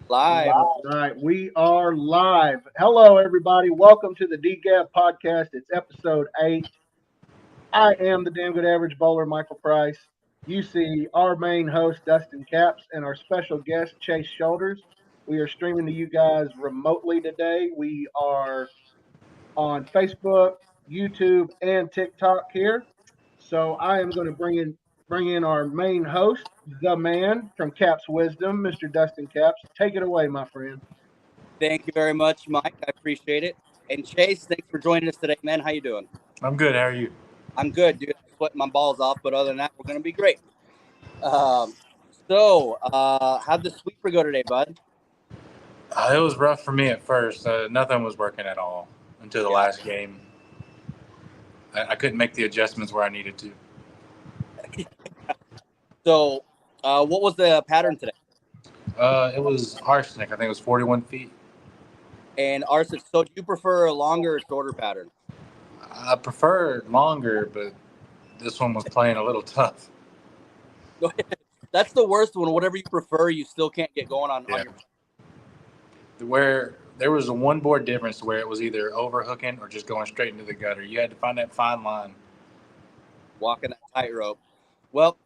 Live. All right, we are live. Hello, everybody. Welcome to the DGAB podcast. It's episode 8. I am the damn good average bowler, Michael Price. You see our main host, Dustin Caps, and our special guest, Chase Shoulders. We are streaming to you guys remotely today. We are on Facebook, YouTube, and TikTok here. So I am going to bring in our main host, the man from Caps Wisdom, Mr. Dustin Caps. Take it away, my friend. Thank you very much, Mike. I appreciate it. And Chase, thanks for joining us today, man. How you doing? I'm good. How are you? I'm good, dude. I'm sweating my balls off, but other than that, we're gonna be great. So, how'd the sweeper go today, bud? It was rough for me at first. Nothing was working at all until the last game. I couldn't make the adjustments where I needed to. So, what was the pattern today? It was arsenic. I think it was 41 feet. And Arson, so do you prefer a longer or shorter pattern? I prefer longer, but this one was playing a little tough. That's the worst one. Whatever you prefer, you still can't get going on your. Where there was a one board difference where it was either overhooking or just going straight into the gutter. You had to find that fine line. Walking that tightrope. Well,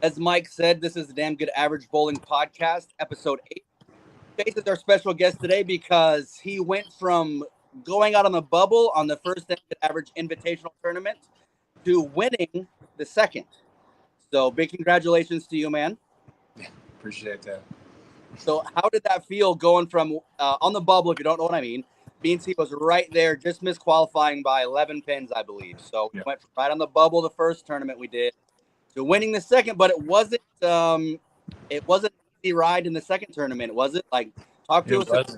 as Mike said, this is the Damn Good Average Bowling Podcast, episode 8. Chase is our special guest today because he went from going out on the bubble on the first Damn Good Average Invitational tournament to winning the second. So big congratulations to you, man. Yeah, appreciate that. So how did that feel going from on the bubble, if you don't know what I mean? BNC was right there, just missed qualifying by 11 pins, I believe. So we went right on the bubble the first tournament we did to winning the second, but it wasn't an easy ride in the second tournament, was it? Like, talk to us.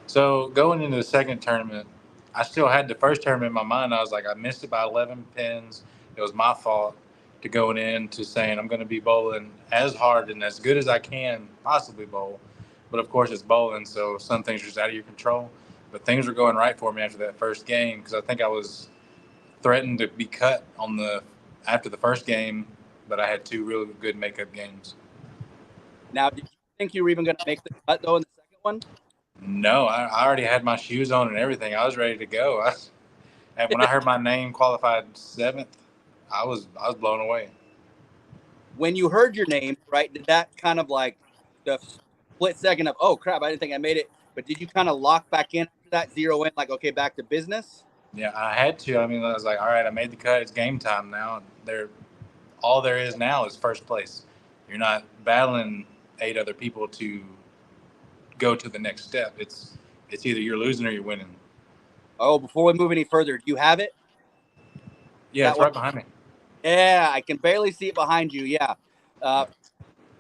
So going into the second tournament, I still had the first tournament in my mind. I was like, I missed it by 11 pins. It was my fault to going into saying I'm going to be bowling as hard and as good as I can possibly bowl. But of course, it's bowling, so some things are just out of your control. But things were going right for me after that first game because I think I was threatened to be cut after the first game, but I had two really good makeup games. Now, did you think you were even going to make the cut though in the second one? No, I already had my shoes on and everything. I was ready to go. And when I heard my name qualified 7th, I was blown away. When you heard your name, right, did that kind of like the split second of, oh crap, I didn't think I made it, but did you kind of lock back in after that, zero in, like, okay, back to business? Yeah, I had to. I mean, I was like, all right, I made the cut. It's game time now. All there is now is first place. You're not battling 8 other people to go to the next step. It's either you're losing or you're winning. Oh, before we move any further, do you have it? Yeah, it's right behind me. Yeah, I can barely see it behind you. Yeah.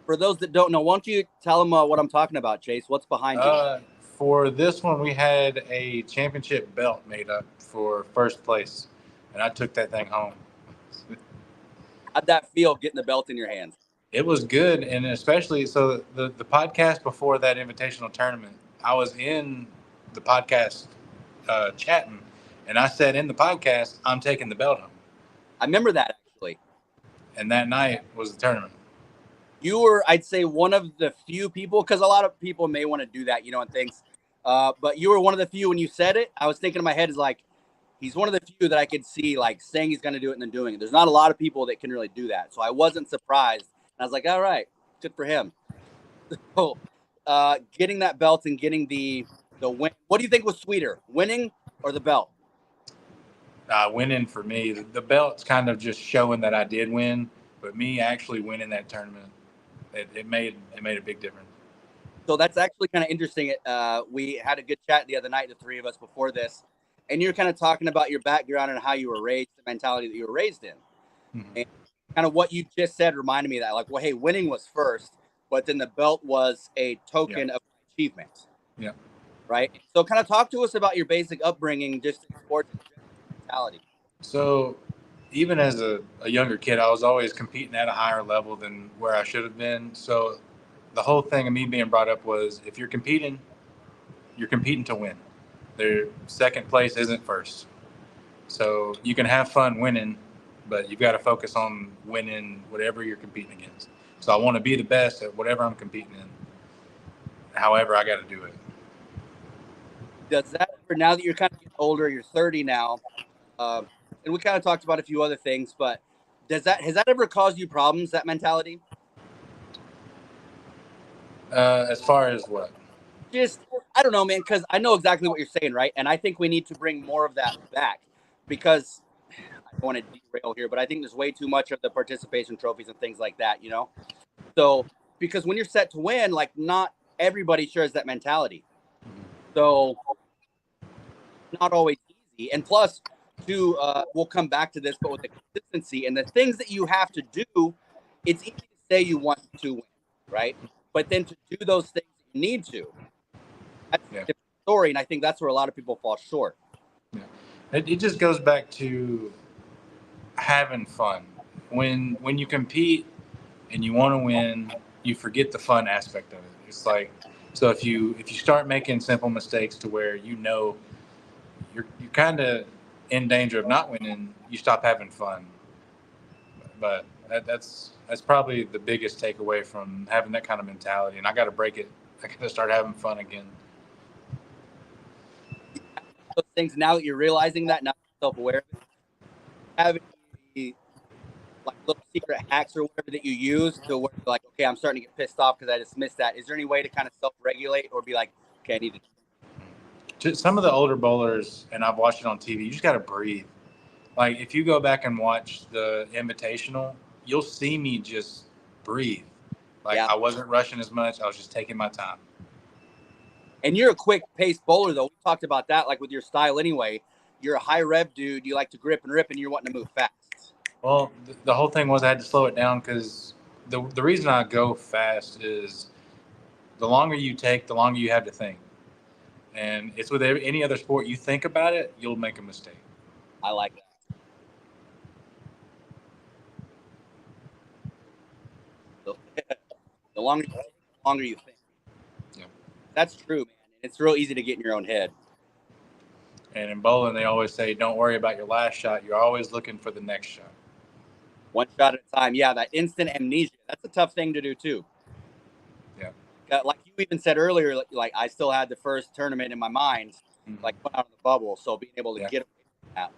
For those that don't know, why don't you tell them what I'm talking about, Chase? What's behind you? For this one, we had a championship belt made up for first place, and I took that thing home. How'd that feel, getting the belt in your hands? It was good, and especially so the podcast before that invitational tournament, I was in the podcast chatting, and I said in the podcast, I'm taking the belt home. I remember that, actually. And that night was the tournament. You were, I'd say, one of the few people, because a lot of people may want to do that, and things. But you were one of the few when you said it. I was thinking in my head is like, he's one of the few that I could see like saying he's going to do it and then doing it. There's not a lot of people that can really do that. So I wasn't surprised. And I was like, all right, good for him. So getting that belt and getting the win. What do you think was sweeter, winning or the belt? Winning for me. The belt's kind of just showing that I did win, but me actually winning that tournament, it made a big difference. So that's actually kind of interesting. We had a good chat the other night, the three of us, before this, and you're kind of talking about your background and how you were raised, the mentality that you were raised in. Mm-hmm. And kind of what you just said reminded me of that. Like, well, hey, winning was first, but then the belt was a token of achievement. Yeah. Right? So kind of talk to us about your basic upbringing, just in sports and mentality. So even as a younger kid, I was always competing at a higher level than where I should have been. So the whole thing of me being brought up was if you're competing to win. Their second place isn't first. So you can have fun winning, but you've got to focus on winning whatever you're competing against. So I want to be the best at whatever I'm competing in. however I got to do it. Does that ever, now that you're kind of getting older, you're 30 now, and we kind of talked about a few other things, but has that ever caused you problems, that mentality? As far as what? Just, I don't know, man, because I know exactly what you're saying, right? And I think we need to bring more of that back, because I don't want to derail here, but I think there's way too much of the participation trophies and things like that, So, because when you're set to win, like, not everybody shares that mentality. So, not always easy. And plus, we'll come back to this, but with the consistency and the things that you have to do, it's easy to say you want to win, right? But then to do those things that you need to, that's a different story. And I think that's where a lot of people fall short. Yeah. It just goes back to having fun. When you compete and you want to win, you forget the fun aspect of it. It's like, so if you start making simple mistakes to where you're kind of in danger of not winning, you stop having fun. But that's probably the biggest takeaway from having that kind of mentality. And I got to break it. I got to start having fun again. Those things, now that you're realizing that, now you're self-aware of it, have any like little secret hacks or whatever that you use to where you're like, okay, I'm starting to get pissed off because I just missed that. Is there any way to kind of self-regulate or be like, okay, I need to? Just some of the older bowlers, and I've watched it on TV, you just got to breathe. Like if you go back and watch the Invitational, you'll see me just breathe. Like I wasn't rushing as much. I was just taking my time. And you're a quick paced bowler, though. We talked about that, like with your style anyway. You're a high rev dude. You like to grip and rip, and you're wanting to move fast. Well, the whole thing was I had to slow it down because the reason I go fast is the longer you take, the longer you have to think. And it's with any other sport. You think about it, you'll make a mistake. I like that. The longer you take, the longer you think. Yeah. That's true, man. It's real easy to get in your own head. And in bowling, they always say, don't worry about your last shot. You're always looking for the next shot. One shot at a time. Yeah, that instant amnesia. That's a tough thing to do, too. Yeah. Like you even said earlier, like I still had the first tournament in my mind, like put out of the bubble. So being able to get away from that.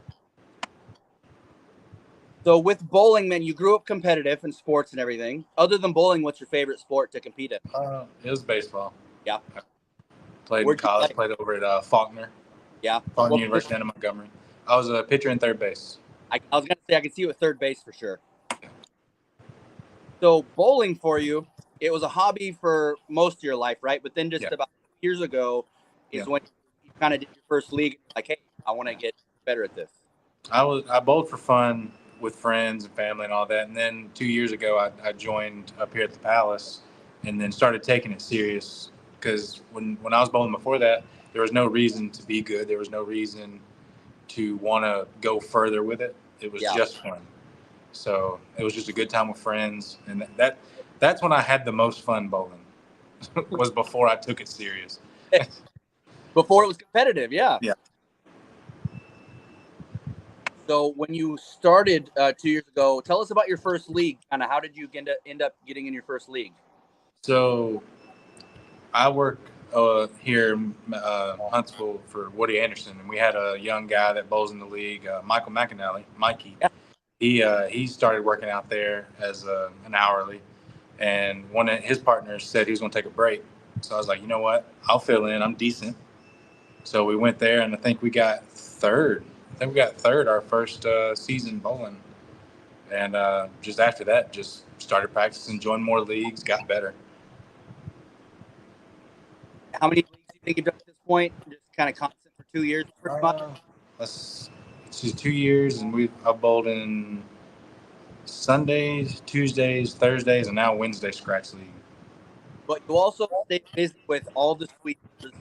So with bowling, man, you grew up competitive in sports and everything. Other than bowling, what's your favorite sport to compete in? It was baseball. Yeah. I played in college, played over at Faulkner. Yeah. Faulkner University in Montgomery. I was a pitcher and third base. I was going to say I could see you at third base for sure. Yeah. So bowling for you, it was a hobby for most of your life, right? But then just about years ago is when you kind of did your first league. Like, hey, I want to get better at this. I bowled for fun with friends and family and all that. And then 2 years ago, I joined up here at the Palace and then started taking it serious because when I was bowling before that, there was no reason to be good. There was no reason to want to go further with it. It was just fun. So it was just a good time with friends. And that's when I had the most fun bowling was before I took it serious. Before it was competitive. Yeah. Yeah. So when you started 2 years ago, tell us about your first league. Kind of how did you end up getting in your first league? So I work here in Huntsville for Woody Anderson, and we had a young guy that bowls in the league, Michael McAnally, Mikey. Yeah. He started working out there as an hourly, and one of his partners said he was going to take a break. So I was like, you know what? I'll fill in. I'm decent. So we went there, and I think we got third. Our first season bowling. And just after that, just started practicing, joined more leagues, got better. How many leagues do you think you've done at this point? Just kind of constant for 2 years, pretty much? It's just 2 years, and I've bowled in Sundays, Tuesdays, Thursdays, and now Wednesday scratch league. But you also stay busy with all the sweepers,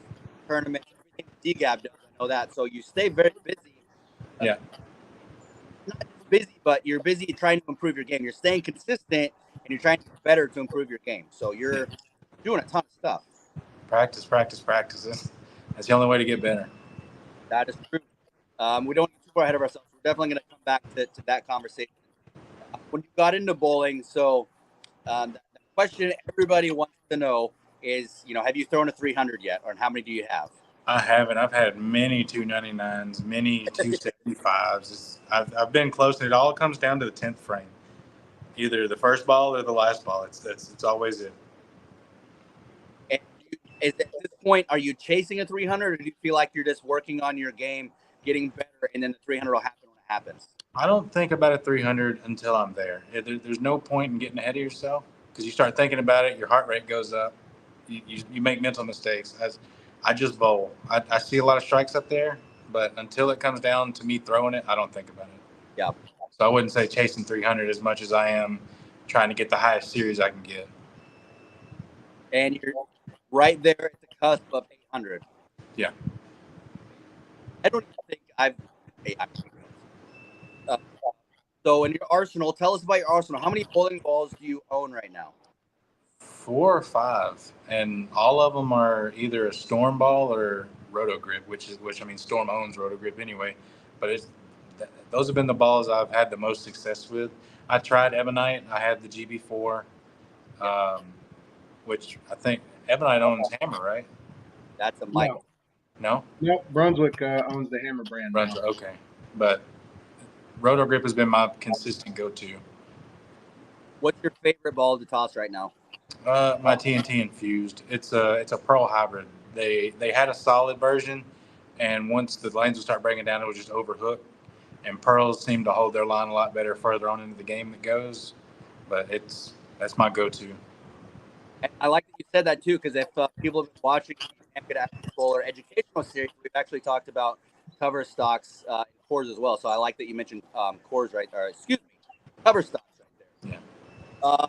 tournaments, everything DGAB does. I know that. So you stay very busy. Yeah. Not just busy, but you're busy trying to improve your game. You're staying consistent, and you're trying to get better to improve your game. So you're doing a ton of stuff. Practice. That's the only way to get better. That is true. We don't get too far ahead of ourselves. We're definitely going to come back to that conversation. When you got into bowling, so the question everybody wants to know, is, have you thrown a 300 yet, or how many do you have? I haven't. I've had many 299s, many 275s. I've been close, and it all comes down to the 10th frame, either the first ball or the last ball. It's always it. And at this point, are you chasing a 300, or do you feel like you're just working on your game, getting better, and then the 300 will happen when it happens? I don't think about a 300 until I'm there. There's no point in getting ahead of yourself, because you start thinking about it, your heart rate goes up, you make mental mistakes. I just bowl. I see a lot of strikes up there, but until it comes down to me throwing it, I don't think about it. Yeah. So I wouldn't say chasing 300 as much as I am trying to get the highest series I can get. And you're right there at the cusp of 800. Yeah. I don't even think I've. So in your arsenal, tell us about your arsenal. How many bowling balls do you own right now? 4 or 5, and all of them are either a Storm ball or Roto Grip, which I mean Storm owns Roto Grip anyway, but those have been the balls I've had the most success with. I tried Ebonite. I had the GB4, which I think Ebonite owns Hammer, right? That's a mic. No. Nope. Brunswick owns the Hammer brand. Brunswick, okay, but Roto Grip has been my consistent go-to. What's your favorite ball to toss right now? My TNT infused. It's a pearl hybrid. They had a solid version, and once the lanes would start breaking down, it would just overhook. And pearls seem to hold their line a lot better further on into the game it goes. But that's my go-to. I like that you said that too, because if people have been watching the Good Average Bowler educational series, we've actually talked about cover stocks and cores as well. So I like that you mentioned cores right there. Excuse me, cover stocks right there. Yeah.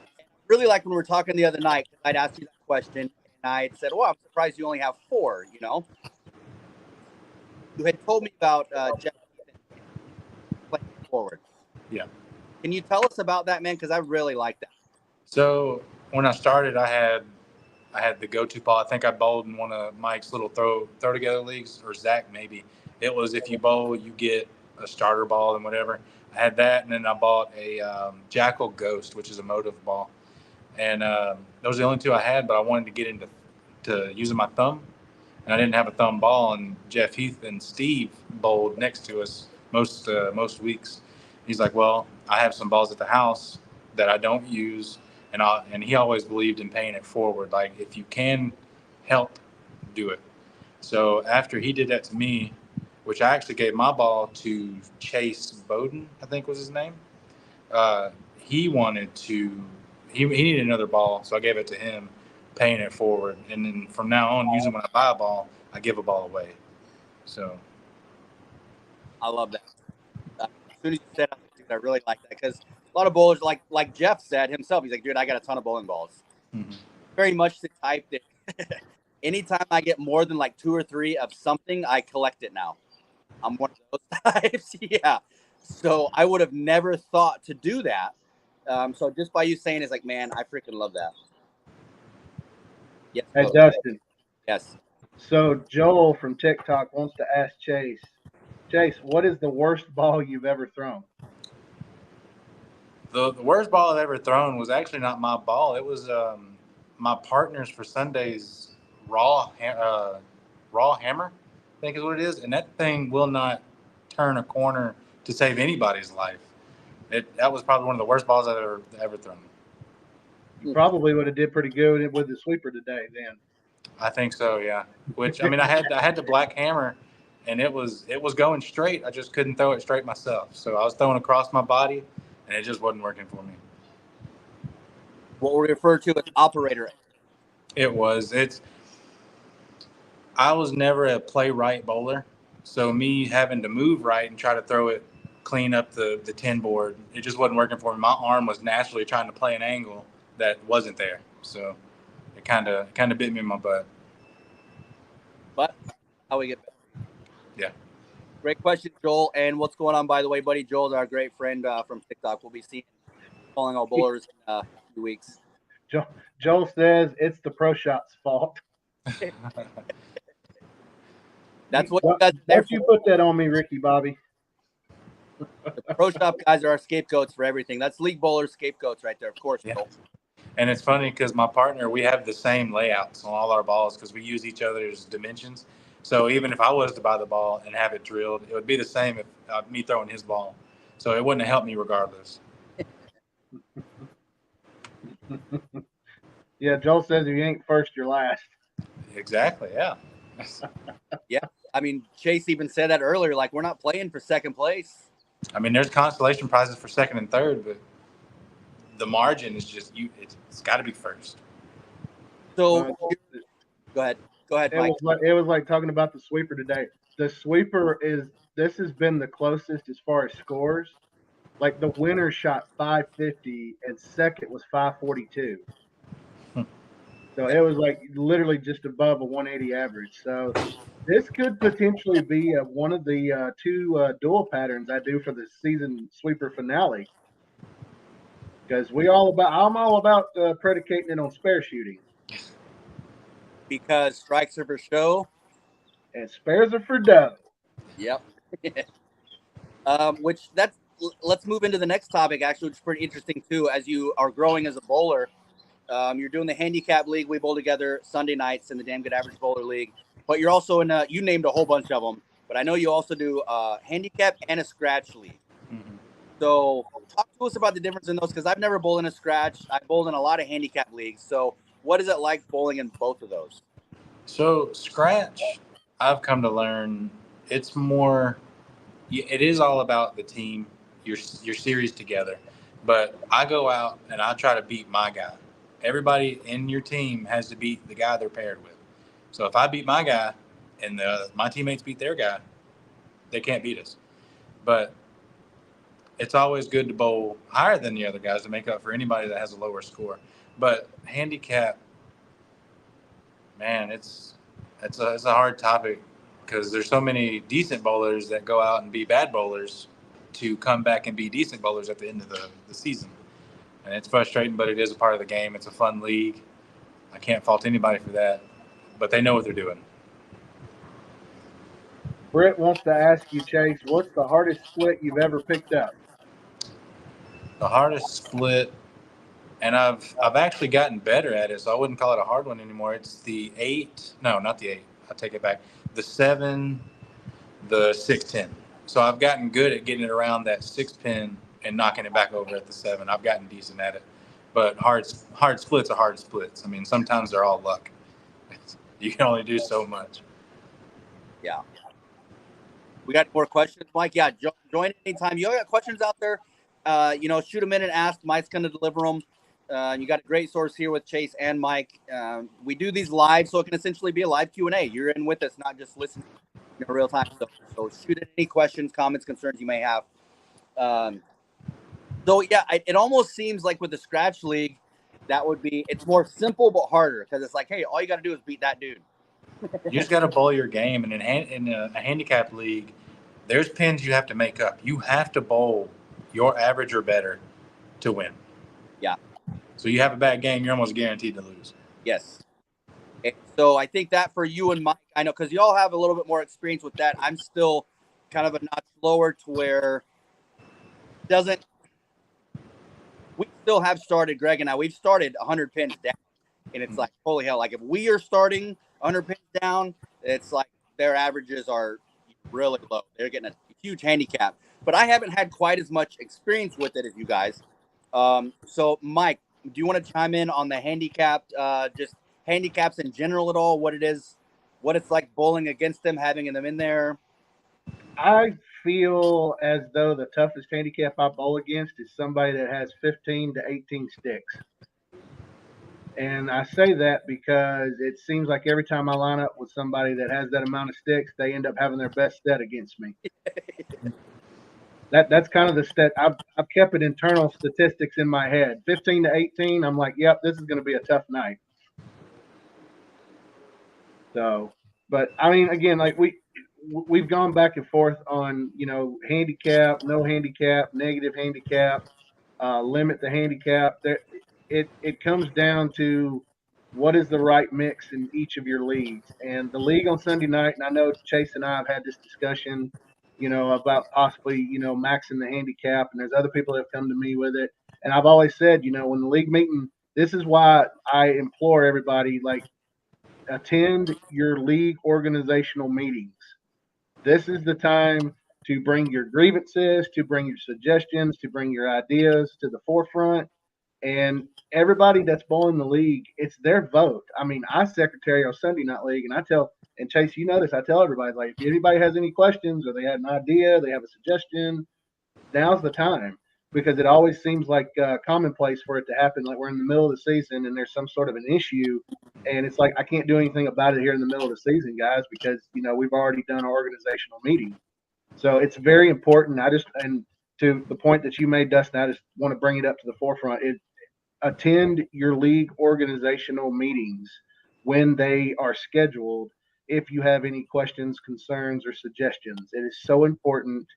Really like when we were talking the other night, I'd asked you that question, and I said, "Well, I'm surprised you only have 4." You had told me about Jeff playing forward. Yeah. Can you tell us about that, man? Because I really like that. So when I started, I had the go-to ball. I think I bowled in one of Mike's little throw together leagues, or Zach maybe. It was if you bowl, you get a starter ball and whatever. I had that, and then I bought a Jackal Ghost, which is a motive ball. And those are the only 2 I had, but I wanted to get into using my thumb, and I didn't have a thumb ball. And Jeff Heath and Steve bowled next to us most weeks. He's like, "Well, I have some balls at the house that I don't use," and he always believed in paying it forward. Like, if you can help, do it. So after he did that to me, which I actually gave my ball to Chase Bowden, I think was his name. He wanted to. He needed another ball, so I gave it to him, paying it forward. And then from now on, usually when I buy a ball, I give a ball away. So I love that. As soon as you said, dude, I really like that, because a lot of bowlers, like Jeff said himself, he's like, "Dude, I got a ton of bowling balls." mm-hmm. Very much the type that anytime I get more than like 2 or 3 of something, I collect it now. I'm one of those types. Yeah. So I would have never thought to do that. So just by you saying, it's like, man, I freaking love that. Yes. Hey, Dustin. Yes. So Joel from TikTok wants to ask Chase. Chase, what is the worst ball you've ever thrown? The worst ball I've ever thrown was actually not my ball. It was my partner's for Sunday's raw hammer, I think is what it is. And that thing will not turn a corner to save anybody's life. That was probably one of the worst balls I've ever thrown. You probably would have did pretty good with the sweeper today then. I think so, yeah. Which, I mean, I had the black hammer, and it was going straight. I just couldn't throw it straight myself. So I was throwing across my body, and it just wasn't working for me. What we refer to as operator. It was. I was never a play right bowler, so me having to move right and try to throw it clean up the 10 board, it just wasn't working for me. My arm was naturally trying to play an angle that wasn't there, so it kind of bit me in my butt. But how we get better. Yeah. Great question, Joel. And what's going on, by the way, buddy? Joel's our great friend from TikTok. We'll be seeing calling all bowlers in a few weeks. Joel says it's the Pro Shop's fault. That's what you guys. Don't you put that on me, Ricky Bobby. The Pro Shop guys are our scapegoats for everything. That's league bowlers scapegoats right there, of course. Yeah. Joel. And it's funny because my partner, we have the same layouts on all our balls because we use each other's dimensions. So even if I was to buy the ball and have it drilled, it would be the same if me throwing his ball. So it wouldn't have helped me regardless. Yeah, Joel says if you ain't first, you're last. Exactly. Yeah. Yeah. I mean, Chase even said that earlier. Like, we're not playing for second place. I mean, there's consolation prizes for second and third, but the margin is just you. It's got to be first. So go ahead. Go ahead, Mike. It was like talking about the sweeper today. The sweeper is this has been the closest as far as scores. Like the winner shot 550 and second was 542. So it was like literally just above a 180 average. So this could potentially be one of the two dual patterns I do for the season sweeper finale. Because I'm all about predicating it on spare shooting. Because strikes are for show. And spares are for dough. Yep. Let's move into the next topic, actually, which is pretty interesting too. As you are growing as a bowler, you're doing the handicap league. We bowl together Sunday nights in the Damn Good Average Bowler League. But you're also in you named a whole bunch of them. But I know you also do handicap and a scratch league. Mm-hmm. So talk to us about the difference in those, because I've never bowled in a scratch. I've bowled in a lot of handicap leagues. So what is it like bowling in both of those? So scratch, I've come to learn it's more. It is all about the team, your series together. But I go out and I try to beat my guy. Everybody in your team has to beat the guy they're paired with. So if I beat my guy and my teammates beat their guy, they can't beat us. But it's always good to bowl higher than the other guys to make up for anybody that has a lower score. But handicap, man, it's a hard topic because there's so many decent bowlers that go out and be bad bowlers to come back and be decent bowlers at the end of the season. And it's frustrating, but it is a part of the game. It's a fun league. I can't fault anybody for that, but they know what they're doing. Britt wants to ask you, Chase, what's the hardest split you've ever picked up? The hardest split, and I've actually gotten better at it, so I wouldn't call it a hard one anymore. It's the 8. No, not the 8. I take it back. The 7, the 6-10. So I've gotten good at getting it around that 6 pin and knocking it back over at the 7. I've gotten decent at it, but hard splits are hard splits. I mean, sometimes they're all luck. You can only do so much. Yeah. We got more questions, Mike. Yeah, join anytime. You got questions out there, shoot them in and ask. Mike's going to deliver them. You got a great source here with Chase and Mike. We do these live, so it can essentially be a live Q&A. You're in with us, not just listening in real time. So shoot in any questions, comments, concerns you may have. It almost seems like with the scratch league, it's more simple but harder because it's like, hey, all you got to do is beat that dude. You just got to bowl your game, and in a handicap league, there's pins you have to make up. You have to bowl your average or better to win. Yeah. So you have a bad game, you're almost guaranteed to lose. Yes. And so I think that for you and Mike, I know because you all have a little bit more experience with that. I'm still kind of a notch lower to where we still have started, Greg and I, we've started 100 pins down. And it's like, holy hell, like if we are starting 100 pins down, it's like their averages are really low. They're getting a huge handicap. But I haven't had quite as much experience with it as you guys. So, Mike, do you want to chime in on the just handicaps in general at all? What it's like bowling against them, having them in there? I feel as though the toughest handicap I bowl against is somebody that has 15 to 18 sticks. And I say that because it seems like every time I line up with somebody that has that amount of sticks, they end up having their best set against me. That's kind of the stat. I've kept it internal statistics in my head. 15 to 18, I'm like, yep, this is going to be a tough night. So, but I mean, again, like we've gone back and forth on handicap, no handicap, negative handicap, limit the handicap. It comes down to what is the right mix in each of your leagues. And the league on Sunday night, and I know Chase and I have had this discussion, about possibly maxing the handicap. And there's other people that have come to me with it. And I've always said, when the league meeting This is why I implore everybody, like, attend your league organizational meetings. This is the time to bring your grievances, to bring your suggestions, to bring your ideas to the forefront. And everybody that's bowling the league, it's their vote. I mean, I secretary on Sunday Night League, and I tell, and Chase, you notice, I tell everybody, like, if anybody has any questions or they had an idea, they have a suggestion, now's the time, because it always seems like commonplace for it to happen. Like, we're in the middle of the season and there's some sort of an issue, and it's like, I can't do anything about it here in the middle of the season, guys, because we've already done our organizational meeting. So it's very important. And to the point that you made, Dustin, I just want to bring it up to the forefront. Attend your league organizational meetings when they are scheduled. If you have any questions, concerns, or suggestions, it is so important,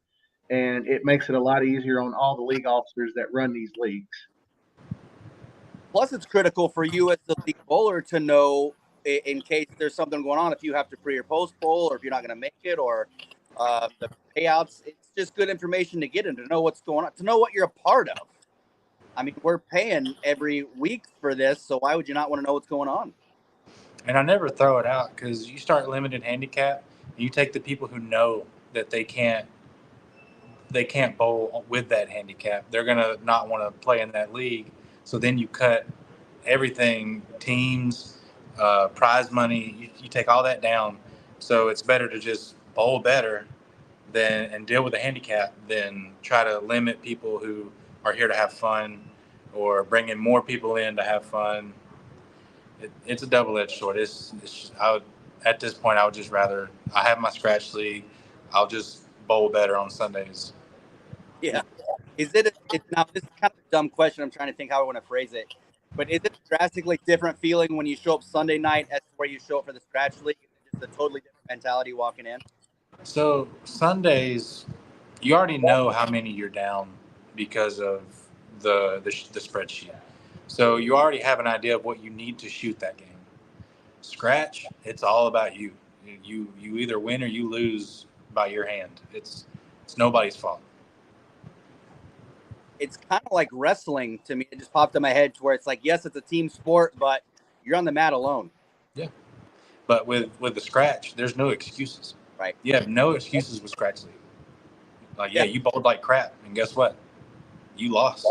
and it makes it a lot easier on all the league officers that run these leagues. Plus, it's critical for you as the league bowler to know in case there's something going on, if you have to pre or post bowl, or if you're not going to make it, or the payouts. It's just good information to get and to know what's going on, to know what you're a part of. I mean, we're paying every week for this, so why would you not want to know what's going on? And I never throw it out, because you start limited handicap, and you take the people who know that they can't bowl with that handicap. They're gonna not want to play in that league. So then you cut everything, teams, prize money. You take all that down. So it's better to just bowl better and deal with a handicap than try to limit people who are here to have fun, or bring in more people in to have fun. It's a double-edged sword. At this point, I would just rather, I have my scratch league. I'll just bowl better on Sundays. Yeah. Is it now, this is kind of a dumb question. I'm trying to think how I want to phrase it. But is it a drastically different feeling when you show up Sunday night as to where you show up for the scratch league? It's a totally different mentality walking in. So Sundays, you already know how many you're down because of the spreadsheet. So you already have an idea of what you need to shoot that game. Scratch, it's all about you. You either win or you lose by your hand. It's nobody's fault. It's kind of like wrestling to me. It just popped in my head to where it's like, yes, it's a team sport, but you're on the mat alone. Yeah. But with the scratch, there's no excuses. Right. You have no excuses with scratch league. Like, yeah, you bowled like crap, and guess what? You lost.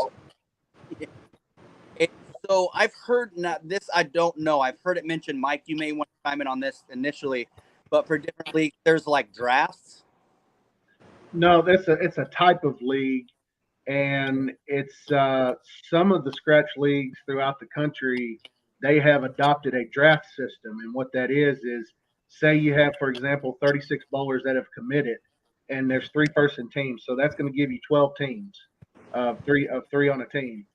So I've heard, not this, I don't know. I've heard it mentioned. Mike, you may want to chime in on this initially, but for different leagues, there's like drafts. No, it's a type of league, and it's some of the scratch leagues throughout the country, they have adopted a draft system. And what that is say you have, for example, 36 bowlers that have committed, and there's 3-person teams. So that's going to give you 12 teams of three on a team.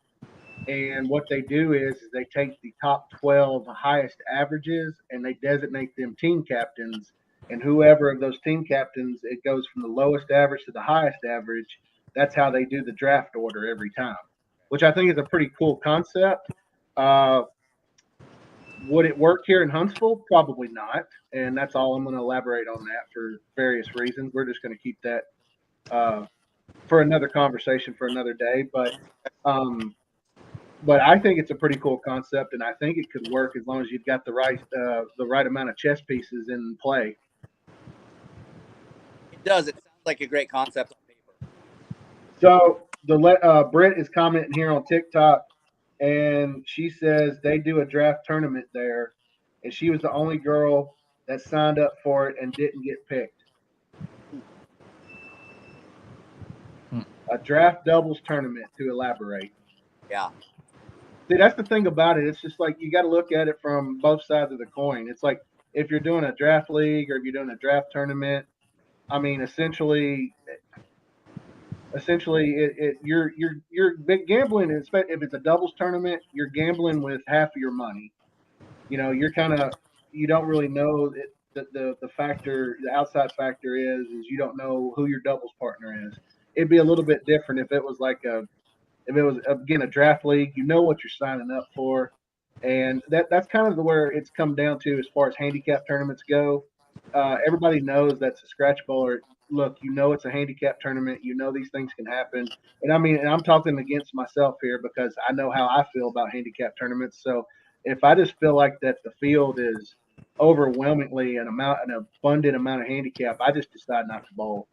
And what they do is they take the top 12 highest averages and they designate them team captains. And whoever of those team captains, it goes from the lowest average to the highest average. That's how they do the draft order every time, which I think is a pretty cool concept. Would it work here in Huntsville? Probably not. And that's all I'm going to elaborate on that for various reasons. We're just going to keep that for another conversation for another day. But I think it's a pretty cool concept, and I think it could work as long as you've got the right amount of chess pieces in play. It does. It sounds like a great concept on paper. So Britt is commenting here on TikTok, and she says they do a draft tournament there, and she was the only girl that signed up for it and didn't get picked. A draft doubles tournament, to elaborate. Yeah. See, that's the thing about it. It's just like you got to look at it from both sides of the coin. It's like if you're doing a draft league or if you're doing a draft tournament, I mean, essentially, you're big gambling. If it's a doubles tournament, you're gambling with half of your money. You're you don't really know the factor. The outside factor is you don't know who your doubles partner is. It'd be a little bit different if it was again a draft league. You know what you're signing up for, and that's kind of where it's come down to as far as handicap tournaments go. Everybody knows that's a scratch bowler. look, it's a handicap tournament. These things can happen. And I mean, and I'm talking against myself here because I know how I feel about handicap tournaments. So if I just feel like that the field is overwhelmingly an abundant amount of handicap, I just decide not to bowl.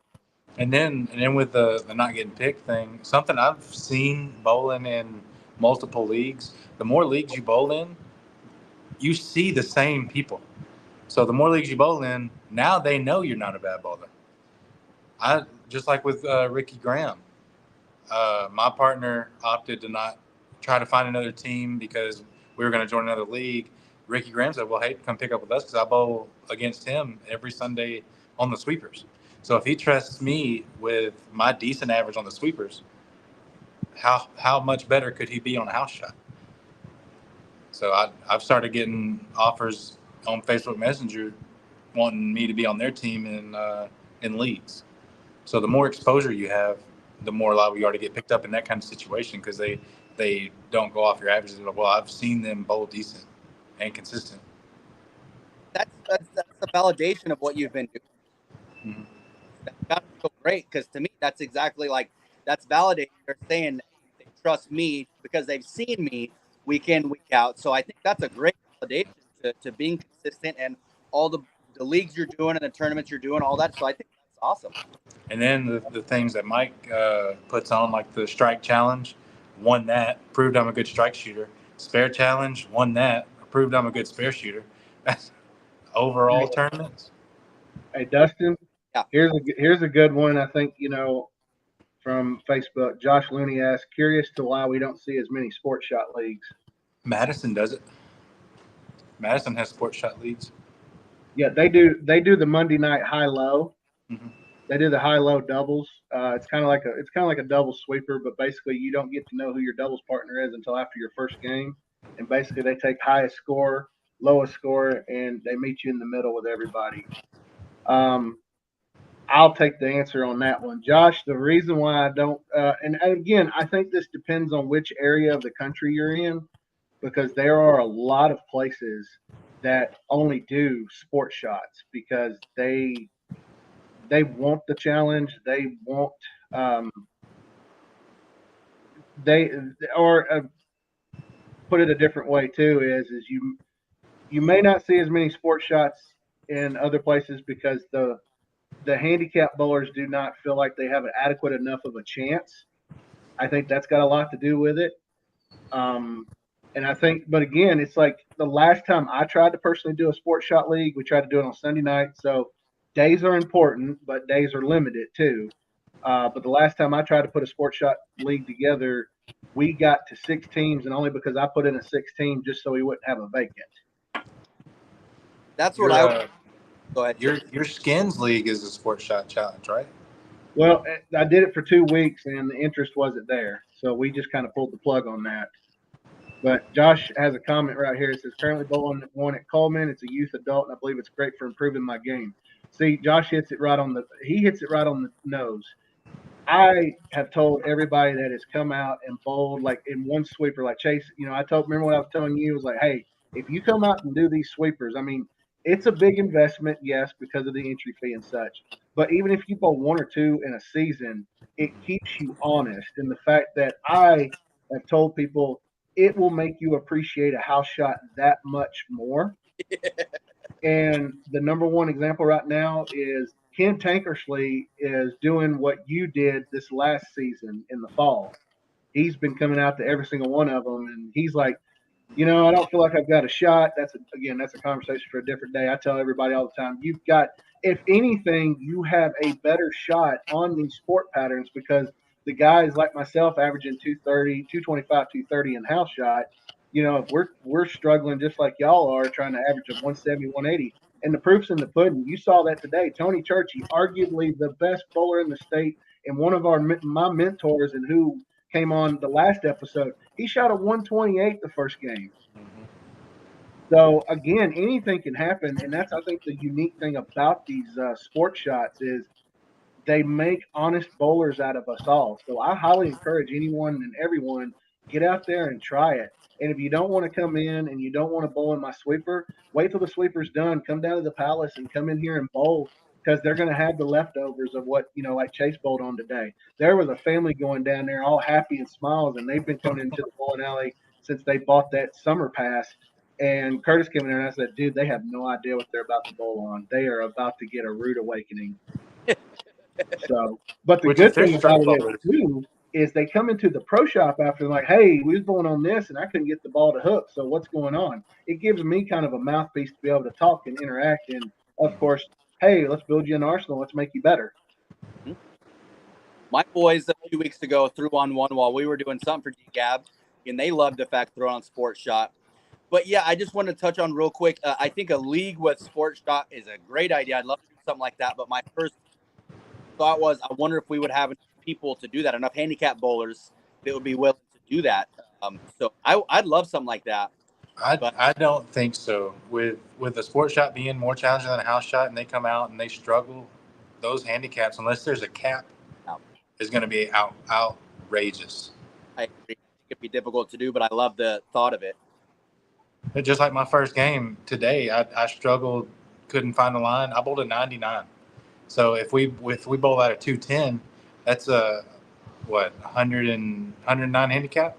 And then with the not getting picked thing, something I've seen bowling in multiple leagues. The more leagues you bowl in, you see the same people. So the more leagues you bowl in, now they know you're not a bad bowler. I just like with Ricky Graham. My partner opted to not try to find another team because we were going to join another league. Ricky Graham said, "Well, hey, come pick up with us because I bowl against him every Sunday on the sweepers. So if he trusts me with my decent average on the sweepers, how much better could he be on a house shot?" So I've started getting offers on Facebook Messenger wanting me to be on their team in leagues. So the more exposure you have, the more liable you are to get picked up in that kind of situation because they don't go off your averages. Well, I've seen them bowl decent and consistent. That's the validation of what you've been doing. Mm-hmm. That's got to feel great because to me, that's exactly like that's validating. They're saying they trust me because they've seen me week in, week out. So I think that's a great validation to being consistent and all the leagues you're doing and the tournaments you're doing, all that. So I think that's awesome. And then the things that Mike puts on, like the strike challenge, won that, proved I'm a good strike shooter. Spare challenge, won that, proved I'm a good spare shooter. That's overall tournaments. Hey, Dustin, Yeah. here's a good one. I think from Facebook. Josh Looney asked, curious to why we don't see as many sports shot leagues. Madison does it. Madison has sports shot leagues. Yeah, they do. They do the Monday night high low. Mm-hmm. They do the high low doubles. It's kind of like a double sweeper, but basically you don't get to know who your doubles partner is until after your first game. And basically they take highest score, lowest score, and they meet you in the middle with everybody. I'll take the answer on that one, Josh. The reason why I don't, and again, I think this depends on which area of the country you're in, because there are a lot of places that only do sports shots because they want the challenge. They want they or put it a different way too is you may not see as many sports shots in other places because the handicap bowlers do not feel like they have an adequate enough of a chance. I think that's got a lot to do with it. And I think, but again, it's like the last time I tried to personally do a sports shot league, we tried to do it on Sunday night. So days are important, but days are limited too. But the last time I tried to put a sports shot league together, we got to 6 teams, and only because I put in a 6 team just so we wouldn't have a vacant. That's what I go ahead. Your skins league is a sports shot challenge, right? Well, I did it for 2 weeks, and the interest wasn't there, so we just kind of pulled the plug on that. But Josh has a comment right here. It says, currently bowling one at Coleman. It's a youth adult, and I believe it's great for improving my game. See, Josh hits it right on the nose. I have told everybody that has come out and bowled like in one sweeper, like Chase, remember what I was telling you? It was like, hey, if you come out and do these sweepers, I mean, it's a big investment, yes, because of the entry fee and such. But even if you bowl 1 or 2 in a season, it keeps you honest. And the fact that I have told people it will make you appreciate a house shot that much more. And the number one example right now is Ken Tankersley is doing what you did this last season in the fall. He's been coming out to every single one of them, and he's like, I don't feel like I've got a shot. That's a conversation for a different day. I tell everybody all the time, if anything, you have a better shot on these sport patterns because the guys like myself averaging 230, 225, 230 in house shot, if we're struggling just like y'all are trying to average a 170, 180. And the proof's in the pudding. You saw that today. Tony Churchy, arguably the best bowler in the state and one of my mentors and who came on the last episode, he shot a 128 the first game. Mm-hmm. So again, anything can happen, and that's I think the unique thing about these sports shots is they make honest bowlers out of us all. So I highly encourage anyone and everyone get out there and try it. And if you don't want to come in and you don't want to bowl in my sweeper, wait till the sweeper's done. Come down to the Palace and come in here and bowl because they're going to have the leftovers of what, like Chase bowled on today. There was a family going down there all happy and smiles, and they've been coming into the bowling alley since they bought that summer pass. And Curtis came in there and I said, dude, they have no idea what they're about to bowl on. They are about to get a rude awakening. So, but the Which if good they're thing straight about it bowlers, too is they come into the pro shop after like, hey, we was bowling on this and I couldn't get the ball to hook. So what's going on? It gives me kind of a mouthpiece to be able to talk and interact. And of course, hey, let's build you an arsenal. Let's make you better. My boys a few weeks ago threw on one while we were doing something for DGAB, and they loved the fact throw on Sports Shot. But yeah, I just wanted to touch on real quick. I think a league with Sports Shot is a great idea. I'd love to do something like that. But my first thought was, I wonder if we would have enough people to do that, enough handicap bowlers that would be willing to do that. So I'd love something like that. I don't think so. With the sports shot being more challenging than a house shot, and they come out and they struggle, those handicaps, unless there's a cap, is going to be outrageous. I agree. I think it'd be difficult to do, but I love the thought of it. But just like my first game today, I struggled, couldn't find the line. I bowled a 99. So if we bowl out a 210, that's a 109 handicap.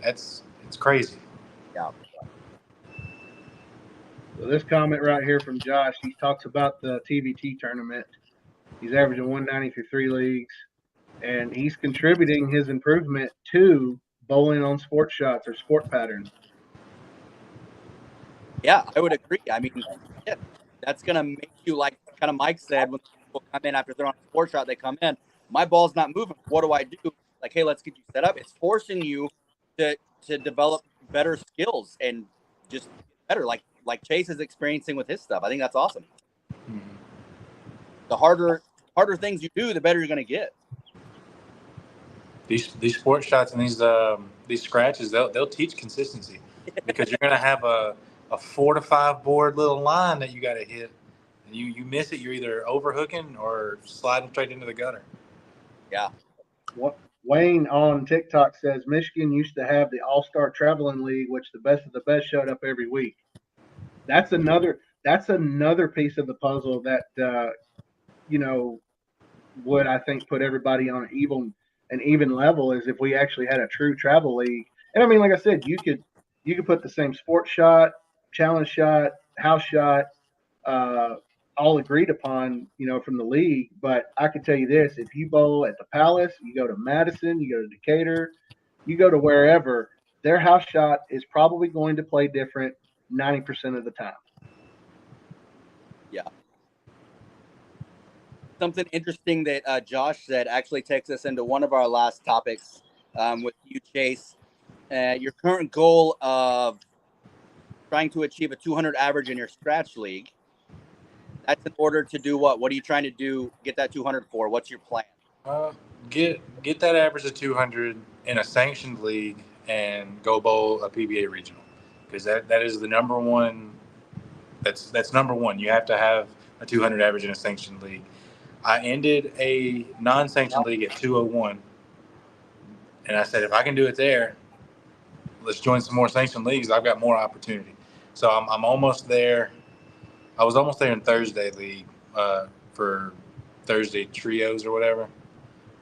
It's crazy. Yeah. So this comment right here from Josh, he talks about the TVT tournament. He's averaging 190 through 3 leagues, and he's contributing his improvement to bowling on sport shots or sport patterns. Yeah, I would agree. I mean, yeah, that's going to make you, like kind of Mike said, when people come in after throwing a sports shot, they come in, my ball's not moving. What do I do? Like, hey, let's get you set up. It's forcing you to develop better skills and just better, like Chase is experiencing with his stuff. I think that's awesome. Mm-hmm. The harder things you do, the better you're going to get. These sports shots and these scratches, they'll teach consistency because you're going to have a 4 to 5 board little line that you got to hit, and you miss it, you're either overhooking or sliding straight into the gutter. Yeah. Wayne on TikTok says Michigan used to have the All-Star Traveling League, which the best of the best showed up every week. That's another piece of the puzzle that would, I think, put everybody on an even level is if we actually had a true travel league. And I mean, like I said, you could put the same sports shot, challenge shot, house shot, all agreed upon, from the league. But I can tell you this: if you bowl at the Palace, you go to Madison, you go to Decatur, you go to wherever, their house shot is probably going to play different 90% of the time. Yeah. Something interesting that Josh said actually takes us into one of our last topics with you, Chase. Your current goal of trying to achieve a 200 average in your scratch league. That's in order to do what? What are you trying to do? Get that 200 for? What's your plan? Get that average of 200 in a sanctioned league and go bowl a PBA regional, because that is the number one. That's number one. You have to have a 200 average in a sanctioned league. I ended a non-sanctioned league at 201, and I said if I can do it there, let's join some more sanctioned leagues. I've got more opportunity. So I'm almost there. I was almost there in Thursday league for Thursday trios or whatever.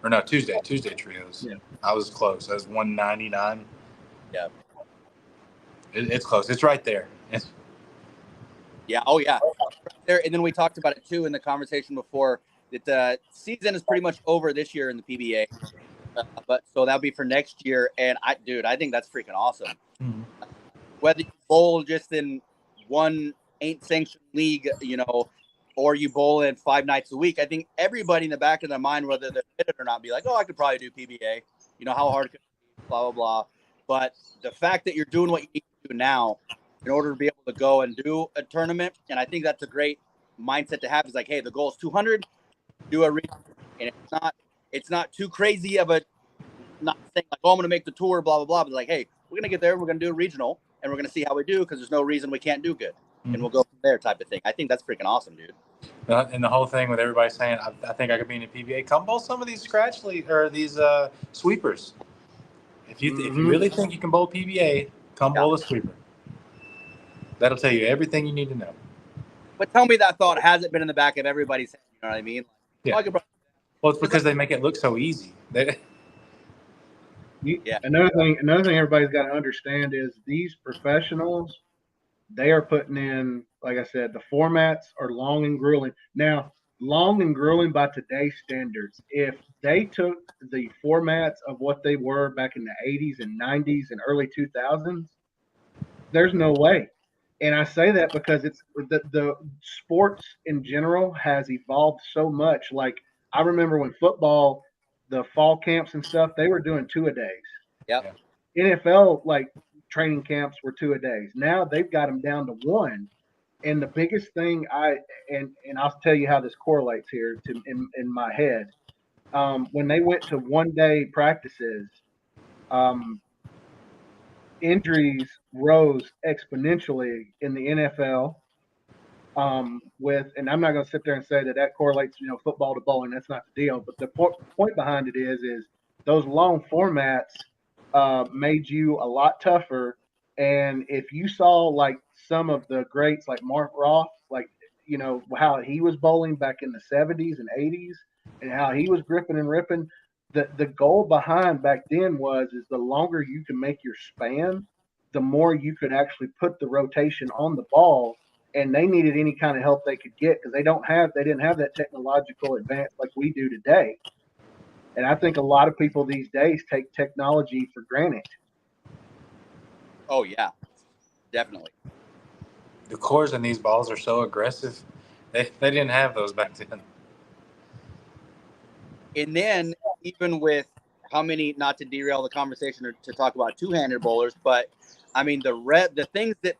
Or no, Tuesday trios. Yeah. I was close. I was 199. Yeah. It's close. It's right there. Yeah. Oh, yeah. Right there. And then we talked about it, too, in the conversation before, that the season is pretty much over this year in the PBA. But so that'll be for next year. And I think that's freaking awesome. Mm-hmm. Whether you bowl just in one ain't sanctioned league, or you bowl in 5 nights a week, I think everybody in the back of their mind, whether they're fit or not, be like, oh, I could probably do PBA. How hard could it be? Blah, blah, blah. But the fact that you're doing what you need to do now in order to be able to go and do a tournament, and I think that's a great mindset to have, is like, hey, the goal is 200, do a regional. And it's not too crazy of a, not saying like, oh, I'm going to make the tour, blah, blah, blah. But like, hey, we're going to get there. We're going to do a regional, and we're going to see how we do, because there's no reason we can't do good. Mm-hmm. And we'll go from there, type of thing. I think that's freaking awesome, dude. And the whole thing with everybody saying, I think I could be in a PBA. Come bowl some of these scratch league or these sweepers. If you really think you can bowl PBA, come bowl a sweeper. That'll tell you everything you need to know. But tell me that thought hasn't been in the back of everybody's head. You know what I mean? Yeah. Well, it's because they make it look so easy. Yeah. Another thing everybody's got to understand is these professionals, they are putting in, like I said, the formats are long and grueling. Now, long and grueling by today's standards. If they took the formats of what they were back in the 80s and 90s and early 2000s, there's no way. And I say that because it's the sports in general has evolved so much. Like I remember when football, the fall camps and stuff, they were doing two a days. Yep. NFL like training camps were two a days. Now they've got them down to one. And the biggest thing and I'll tell you how this correlates here to in my head. When they went to 1 day practices, um, injuries rose exponentially in the NFL. And I'm not going to sit there and say that that correlates, football to bowling. That's not the deal. But the point behind it is those long formats made you a lot tougher. And if you saw like some of the greats like Mark Roth, like how he was bowling back in the 70s and 80s, and how he was gripping and ripping, the goal behind back then is the longer you can make your span, the more you could actually put the rotation on the ball. And they needed any kind of help they could get because they didn't have that technological advance like we do today. And I think a lot of people these days take technology for granted. Oh yeah, definitely. The cores in these balls are so aggressive. They didn't have those back then. And then even with how many, not to derail the conversation or to talk about two-handed bowlers, but I mean the things that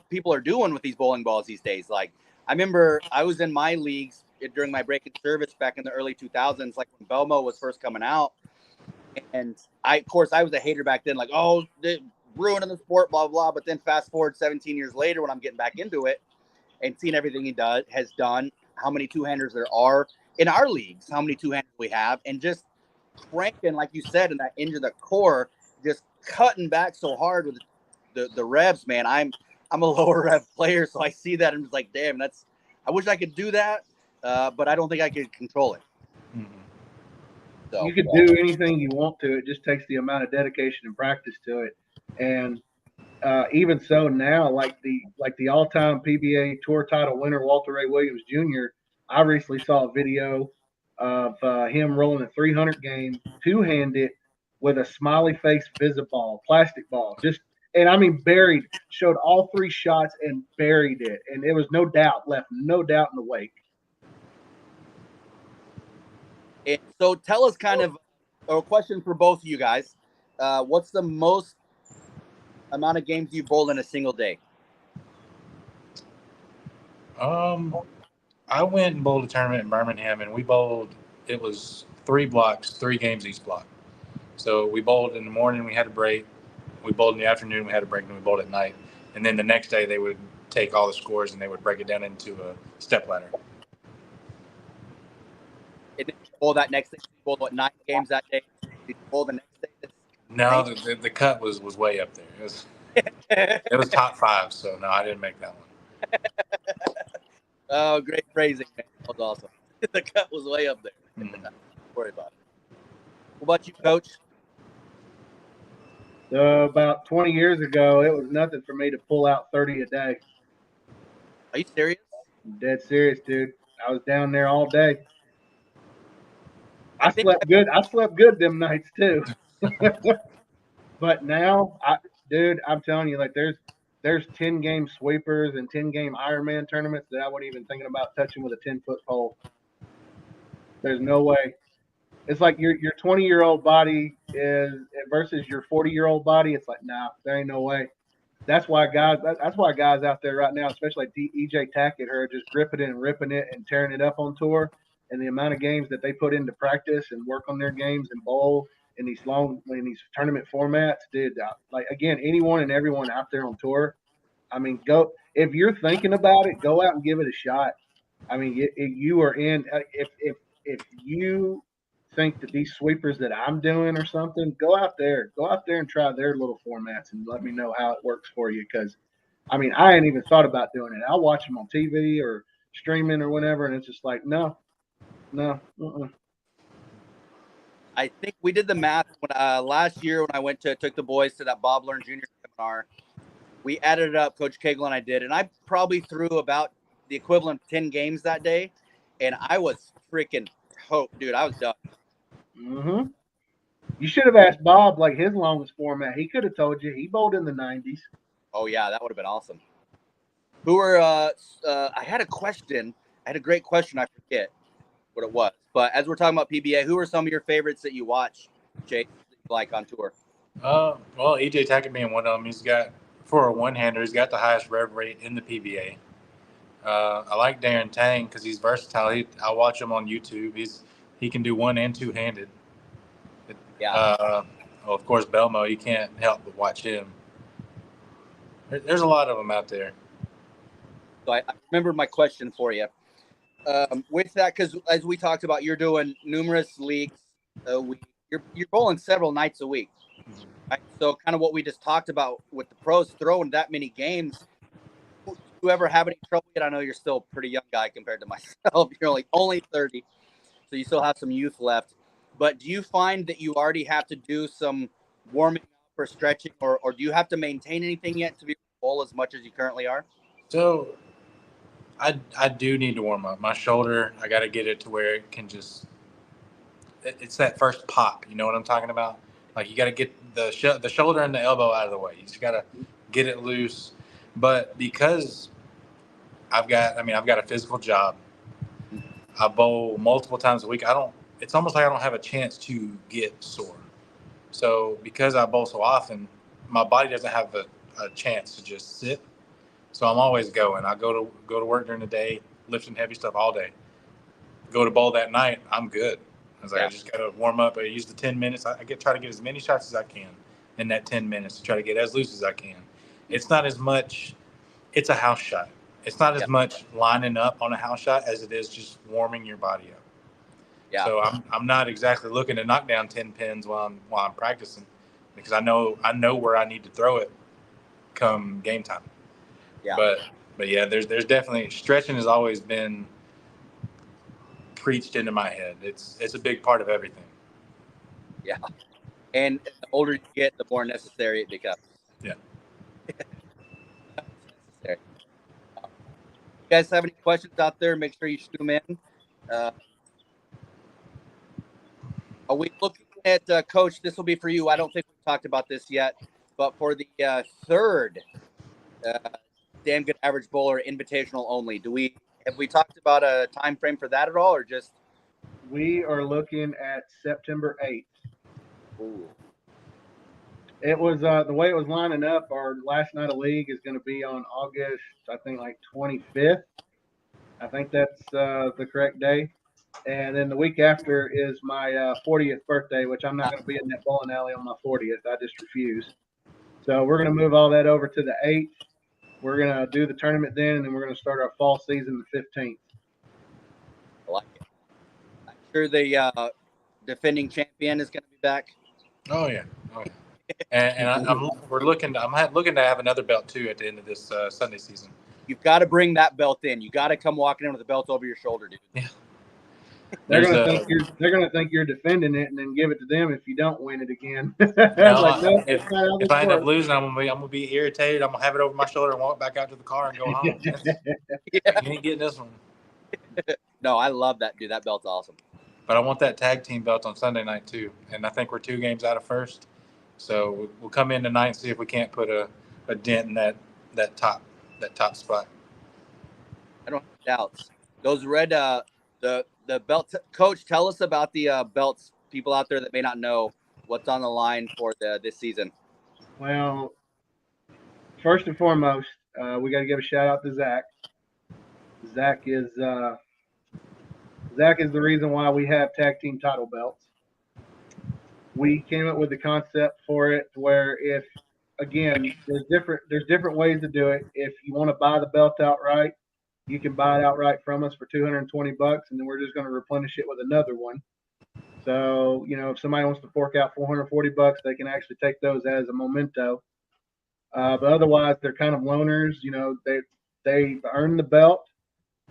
people are doing with these bowling balls these days. Like I remember I was in my leagues during my break in service back in the early 2000s, like when Belmo was first coming out. And of course, I was a hater back then, like, oh, they're ruining the sport, blah, blah. But then fast forward 17 years later when I'm getting back into it and seeing everything he has done, how many two-handers there are in our leagues, how many two-handers we have, and just cranking, like you said, in that into the core, just cutting back so hard with the revs, man. I'm a lower rev player, so I see that and I'm just like, damn, I wish I could do that, but I don't think I could control it. Mm-hmm. So you could do anything you want to. It just takes the amount of dedication and practice to it. And even so, now like the all-time PBA Tour title winner Walter Ray Williams Jr. I recently saw a video of him rolling a 300 game two-handed with a smiley face visible plastic ball. And I mean buried. Showed all three shots and buried it, and it was left no doubt in the wake. And so tell us kind of a question for both of you guys. What's the most amount of games you bowled in a single day? I went and bowled a tournament in Birmingham, and we bowled. It was 3 blocks, 3 games each block. So we bowled in the morning, we had a break. We bowled in the afternoon, we had a break, and we bowled at night. And then the next day, they would take all the scores and they would break it down into a step ladder. And then you bowl that next day. You bowled what, 9 games that day? Did you bowl the next day? No, the cut was way up there. It was top 5, so no, I didn't make that one. Oh, great phrasing, man. That was awesome. The cut was way up there. Mm-hmm. Don't worry about it. What about you, Coach? So about 20 years ago, it was nothing for me to pull out 30 a day. Are you serious? I'm dead serious, dude. I was down there all day. I slept good. I slept good them nights too. But now, I'm telling you, like there's 10-game sweepers and 10-game Ironman tournaments that I wasn't even thinking about touching with a 10-foot pole. There's no way. It's like your 20-year-old body is versus your 40-year-old body. It's like, nah, there ain't no way. That's why guys out there right now, especially like EJ Tackett, are just gripping it and ripping it and tearing it up on tour. And the amount of games that they put into practice and work on their games and bowl in these tournament formats, dude. Like again, anyone and everyone out there on tour, I mean, go if you're thinking about it, go out and give it a shot. I mean, you are in. If you think that these sweepers that I'm doing or something, go out there and try their little formats and let me know how it works for you. Because I mean, I ain't even thought about doing it. I'll watch them on TV or streaming or whatever, and it's just like, no. I think we did the math when, last year when I took the boys to that Bob Learn Jr. seminar. We added it up, Coach Cagle and I did, and I probably threw about the equivalent of 10 games that day, and I was freaking dude. I was done. Mm-hmm. You should have asked Bob like his longest format. He could have told you. He bowled in the 90s. Oh yeah, that would have been awesome. Who were? I had a question. I had a great question. I forget what it was, but as we're talking about PBA, who are some of your favorites that you watch, Jake, that you like on tour? Well, EJ Tackett being one of them. He's got, for a one-hander, he's got the highest rev rate in the PBA. I like Darren Tang because he's versatile. I watch him on YouTube. He can do one and two-handed. Yeah. Well, of course, Belmo. You can't help but watch him. There's a lot of them out there. So I remember my question for you. With that, because as we talked about, you're doing numerous leagues a week. You're bowling several nights a week. Right? So kind of what we just talked about with the pros throwing that many games. Do you ever have any trouble yet? I know you're still a pretty young guy compared to myself. You're only 30, so you still have some youth left. But do you find that you already have to do some warming up or stretching, or do you have to maintain anything yet to be able to bowl as much as you currently are? So I do need to warm up. My shoulder, I got to get it to where it can just, it's that first pop. You know what I'm talking about? Like you got to get the shoulder and the elbow out of the way. You just got to get it loose. But because I've got a physical job. I bowl multiple times a week. It's almost like I don't have a chance to get sore. So because I bowl so often, my body doesn't have a chance to just sit. So I'm always going. I go to work during the day, lifting heavy stuff all day. Go to bowl that night, I'm good. I was like, I just got to warm up. I use the 10 minutes. I try to get as many shots as I can in that 10 minutes to try to get as loose as I can. It's not as much. It's a house shot. It's not as much lining up on a house shot as it is just warming your body up. Yeah. So I'm not exactly looking to knock down 10 pins while I'm practicing, because I know where I need to throw it come game time. Yeah. But yeah, there's definitely, stretching has always been preached into my head. It's a big part of everything. Yeah. And the older you get, the more necessary it becomes. Yeah. It's necessary. You guys have any questions out there, make sure you shoot them in. Are we looking at, Coach, this will be for you. I don't think we've talked about this yet, but for the third Damn Good Average Bowler Invitational only, have we talked about a time frame for that at all, or just? We are looking at September 8th. Ooh. It was the way it was lining up. Our last night of league is going to be on August, I think, like 25th. I think that's the correct day. And then the week after is my 40th birthday, which I'm not going to be in that bowling alley on my 40th. I just refuse. So we're going to move all that over to the 8th. We're going to do the tournament then, and then we're going to start our fall season the 15th. I like it. I'm sure the defending champion is going to be back. Oh yeah. And I'm looking to have another belt too at the end of this Sunday season. You've got to bring that belt in. You got to come walking in with the belt over your shoulder, dude. Yeah. They're gonna think you're defending it, and then give it to them if you don't win it again. If I end up losing, I'm gonna be irritated. I'm gonna have it over my shoulder and walk back out to the car and go home. You ain't getting this one. No, I love that, dude. That belt's awesome. But I want that tag team belt on Sunday night too, and I think we're 2 games out of first. So we'll come in tonight and see if we can't put a dent in that top spot. I don't have doubts. Those red the belt, Coach, tell us about the belts. People out there that may not know what's on the line for this season. Well, first and foremost, we got to give a shout out to Zach. Zach is the reason why we have tag team title belts. We came up with the concept for it where if, again, there's different ways to do it. If you want to buy the belt outright, you can buy it outright from us for $220, and then we're just going to replenish it with another one. So, if somebody wants to fork out $440, they can actually take those as a memento. But otherwise, they're kind of loners. You know, they earn the belt.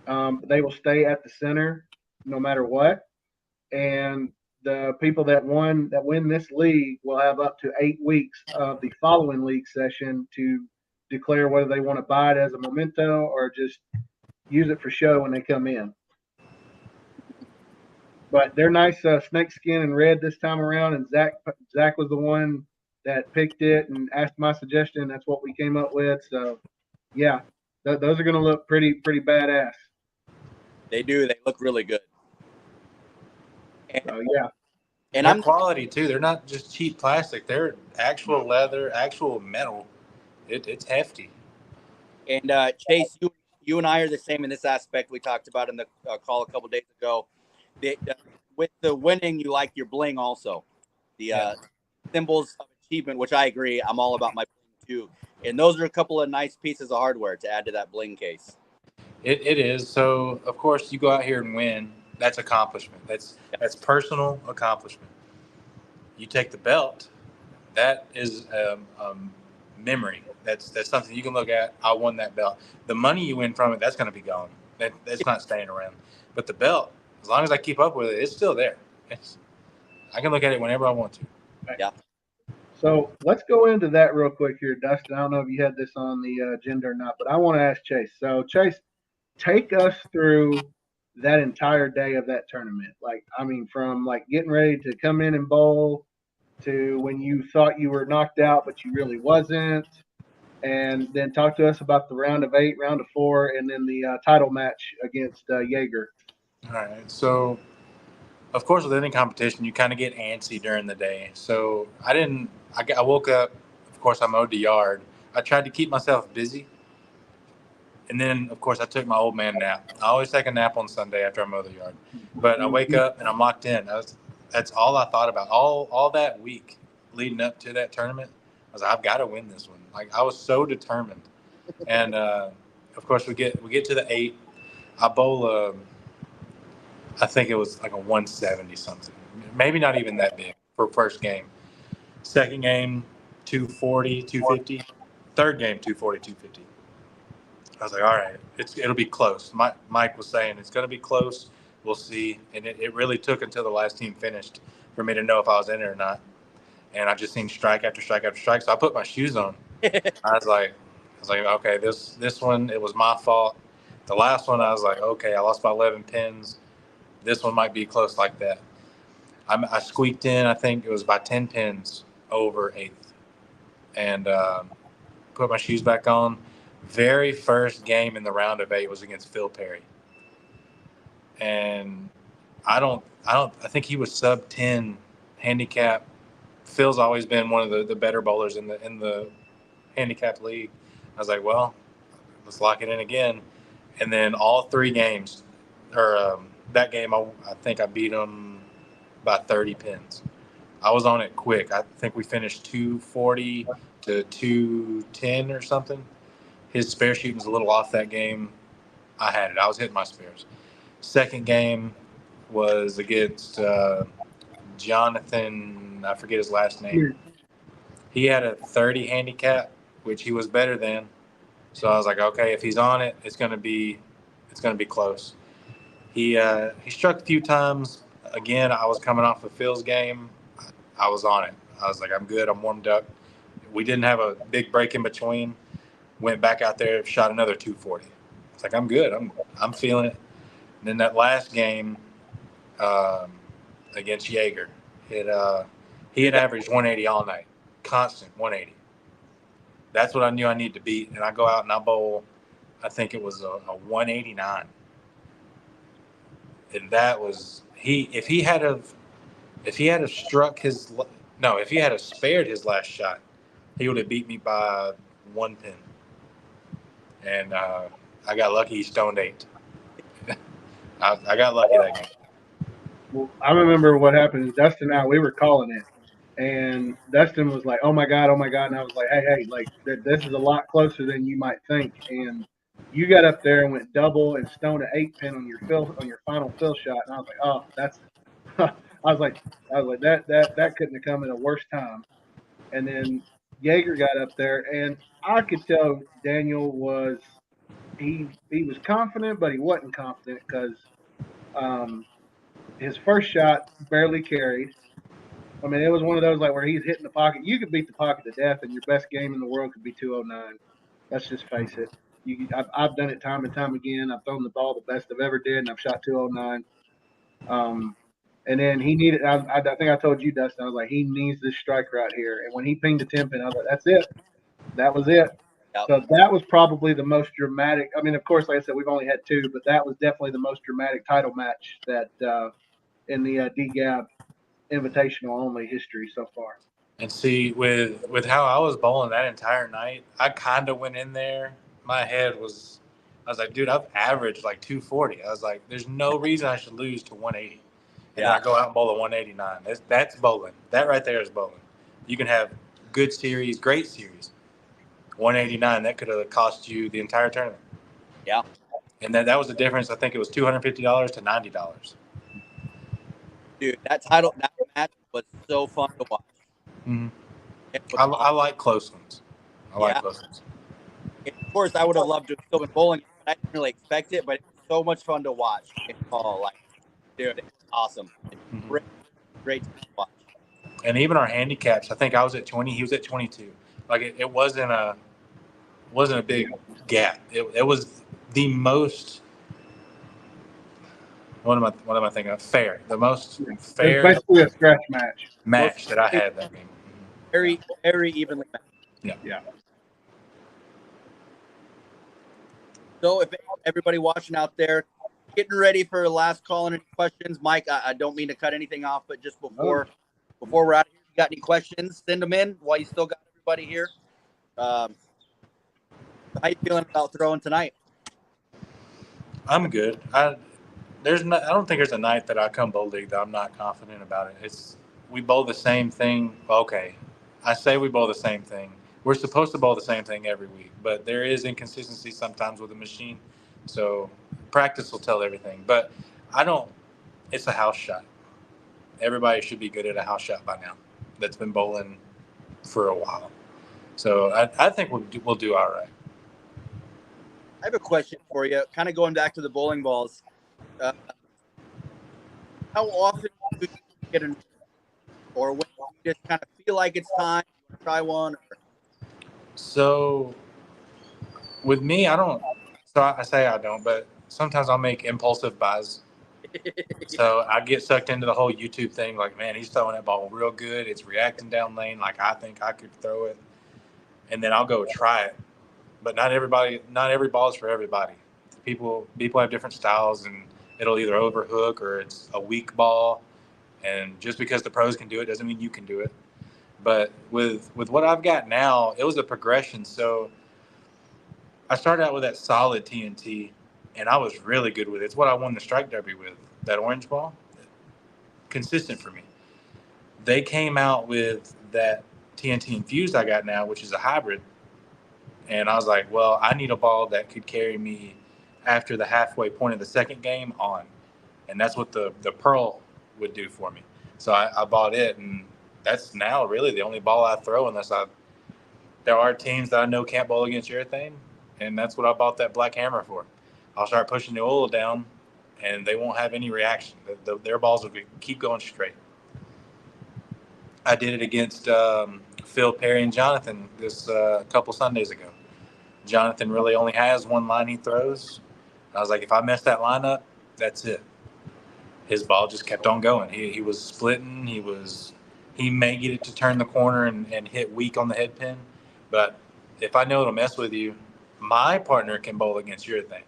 But they will stay at the center no matter what. And the people that win this league will have up to 8 weeks of the following league session to declare whether they want to buy it as a memento or just use it for show when they come in. But they're nice snakeskin and red this time around, and Zach was the one that picked it and asked my suggestion. That's what we came up with. So yeah, those are going to look pretty badass. They do. They look really good. And, so yeah, and they're I'm quality too. They're not just cheap plastic. They're actual leather, actual metal. It's hefty. and Chase, you and I are the same in this aspect. We talked about in the call a couple days ago. With the winning, you like your bling also. The symbols of achievement, which I agree. I'm all about my bling too. And those are a couple of nice pieces of hardware to add to that bling case. It is. So of course you go out here and win. That's accomplishment. That's personal accomplishment. You take the belt. That is memory. That's something you can look at. I won that belt. The money you win from it, that's going to be gone. That's not staying around. But the belt, as long as I keep up with it, it's still there. I can look at it whenever I want to. Yeah. So let's go into that real quick here, Dustin. I don't know if you had this on the agenda or not, but I want to ask Chase. So Chase, take us through that entire day of that tournament. Like, I mean, from like getting ready to come in and bowl to when you thought you were knocked out, but you really wasn't. And then talk to us about the round of 8, round of 4, and then the title match against Jaeger. All right. So, of course, with any competition, you kind of get antsy during the day. So I woke up. Of course, I mowed the yard. I tried to keep myself busy. And then, of course, I took my old man nap. I always take a nap on Sunday after I mow the yard. But I wake up and I'm locked in. That's all I thought about. All that week leading up to that tournament, I was like, I've got to win this one. Like, I was so determined. And of course, we get to the 8. I bowl. I think it was like a 170 something. Maybe not even that big for first game. Second game, 240, 250. Third game, 240, 250. I was like, all right, it'll be close. Mike was saying it's going to be close. We'll see. And it really took until the last team finished for me to know if I was in it or not. And I just seen strike after strike after strike. So I put my shoes on. I was like, okay, this one, it was my fault. The last one, I was like, okay, I lost by 11 pins. This one might be close like that. I squeaked in. I think it was by 10 pins over 8th. And put my shoes back on. Very first game in the round of 8 was against Phil Perry, and I think he was sub 10 handicap. Phil's always been one of the better bowlers in the handicap league. I was like, well, let's lock it in again, and then all 3 games, or that game, I think I beat him by 30 pins. I was on it quick. I think we finished 240 to 210 or something. His spare shooting's a little off that game. I had it. I was hitting my spares. Second game was against Jonathan. I forget his last name. He had a 30 handicap, which he was better than. So I was like, okay, if he's on it, it's gonna be close. He struck a few times. Again, I was coming off of Phil's game. I was on it. I was like, I'm good. I'm warmed up. We didn't have a big break in between. Went back out there, shot another 240. It's like, I'm good. I'm feeling it. And then that last game against Jaeger, he had averaged 180 all night, constant 180. That's what I knew I needed to beat. And I go out and I bowl, I think it was a 189. And that was if he had spared his last shot, he would have beat me by 1 pin. And I got lucky. He stoned 8. I got lucky that game. Well, I remember what happened. Dustin and I, we were calling it, and Dustin was like, "Oh my god, oh my god," and I was like, "Hey, like this is a lot closer than you might think." And you got up there and went double and stoned an 8 pin on your final fill shot, and I was like, "Oh, that's." I was like that couldn't have come at a worse time. And then Jaeger got up there, and I could tell Daniel was he was confident, but he wasn't confident because um, his first shot barely carried. I mean, it was one of those like where he's hitting the pocket. You could beat the pocket to death, and your best game in the world could be 209. Let's just face it. I've done it time and time again. I've thrown the ball the best I've ever did, and I've shot 209. And then he needed. I think I told you, Dustin. I was like, he needs this strike right here. And when he pinged the 10 pin, I was like, that's it. That was it. Yep. So that was probably the most dramatic. I mean, of course, like I said, we've only had two, but that was definitely the most dramatic title match that in the DGAB Invitational only history so far. And see, with how I was bowling that entire night, I kind of went in there. My head was, I was like, dude, I've averaged like 240. I was like, there's no reason I should lose to 180. And then I go out and bowl a 189. That's bowling. That right there is bowling. You can have good series, great series. 189, that could have cost you the entire tournament. Yeah. And that was the difference. I think it was $250 to $90. Dude, that match was so fun to watch. Mm-hmm. I like close ones. I like close ones. And of course, I would have loved to have still been bowling, but I didn't really expect it. But it was so much fun to watch. Like, dude, it's awesome. It's great to watch. And even our handicaps, I think I was at 20, he was at 22. Like it wasn't a big gap. It was the most. What am I thinking of? Fair. The most fair. It was basically a scratch match that I had that game. Very, very evenly matched. Yeah. So if everybody watching out there, getting ready for the last call and any questions, Mike, I don't mean to cut anything off, but just before we're out of here, you got any questions? Send them in while you still got everybody here. How you feeling about throwing tonight? I'm good. I don't think there's a night that I come bowl league that I'm not confident about it. We bowl the same thing. Okay, I say we bowl the same thing. We're supposed to bowl the same thing every week, but there is inconsistency sometimes with the machine. So practice will tell everything. But it's a house shot. Everybody should be good at a house shot by now that's been bowling for a while. So I think we'll do all right. I have a question for you, kind of going back to the bowling balls. How often do you get a, or when you just kind of feel like it's time to try one? So with me, I don't. So I say I don't, but sometimes I'll make impulsive buys. So I get sucked into the whole YouTube thing. Like, man, he's throwing that ball real good. It's reacting down lane. Like, I think I could throw it, and then I'll go try it. But not every ball is for everybody. People have different styles, and it'll either overhook or it's a weak ball. And just because the pros can do it doesn't mean you can do it. But with what I've got now, it was a progression. So I started out with that solid TNT, and I was really good with it. It's what I won the strike derby with, that orange ball. Consistent for me. They came out with that TNT infused I got now, which is a hybrid. And I was like, well, I need a ball that could carry me after the halfway point of the second game on. And that's what the Pearl would do for me. So I bought it, and that's now really the only ball I throw unless there are teams that I know can't bowl against urethane, and that's what I bought that black hammer for. I'll start pushing the oil down, and they won't have any reaction. Their balls will keep going straight. I did it against Phil, Perry, and Jonathan this couple Sundays ago. Jonathan really only has one line he throws. I was like, if I mess that line up, that's it. His ball just kept on going. He was splitting. He may get it to turn the corner and hit weak on the head pin. But if I know it'll mess with you, my partner can bowl against your thing.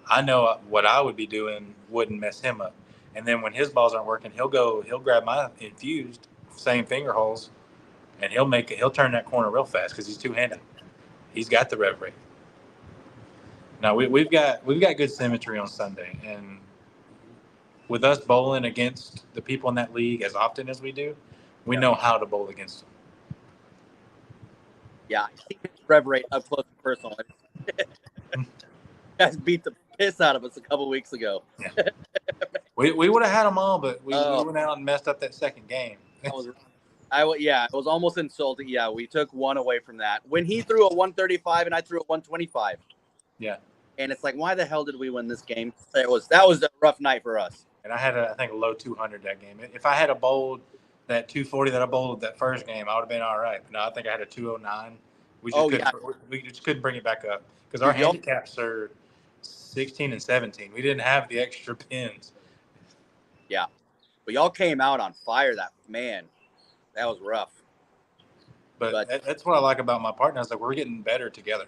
I know what I would be doing wouldn't mess him up. And then when his balls aren't working, he'll grab my infused, same finger holes, and he'll turn that corner real fast because he's two-handed. He's got the rev rate. Now we've got good symmetry on Sunday, and with us bowling against the people in that league as often as we do, we know how to bowl against them. Yeah, I see his rev rate up close and personal. You guys beat the piss out of us a couple weeks ago. Yeah. We would have had them all, but we went out and messed up that second game. That was rough. Yeah, it was almost insulting. Yeah, we took one away from that. When he threw a 135 and I threw a 125. Yeah. And it's like, why the hell did we win this game? That was a rough night for us. And I had, I think, a low 200 that game. If I had a bowled that 240 that I bowled that first game, I would have been all right. But no, I think I had a 209. We just couldn't bring it back up because our handicaps are 16 and 17. We didn't have the extra pins. Yeah, but y'all came out on fire. That was rough. But that's what I like about my partner. Is like we're getting better together.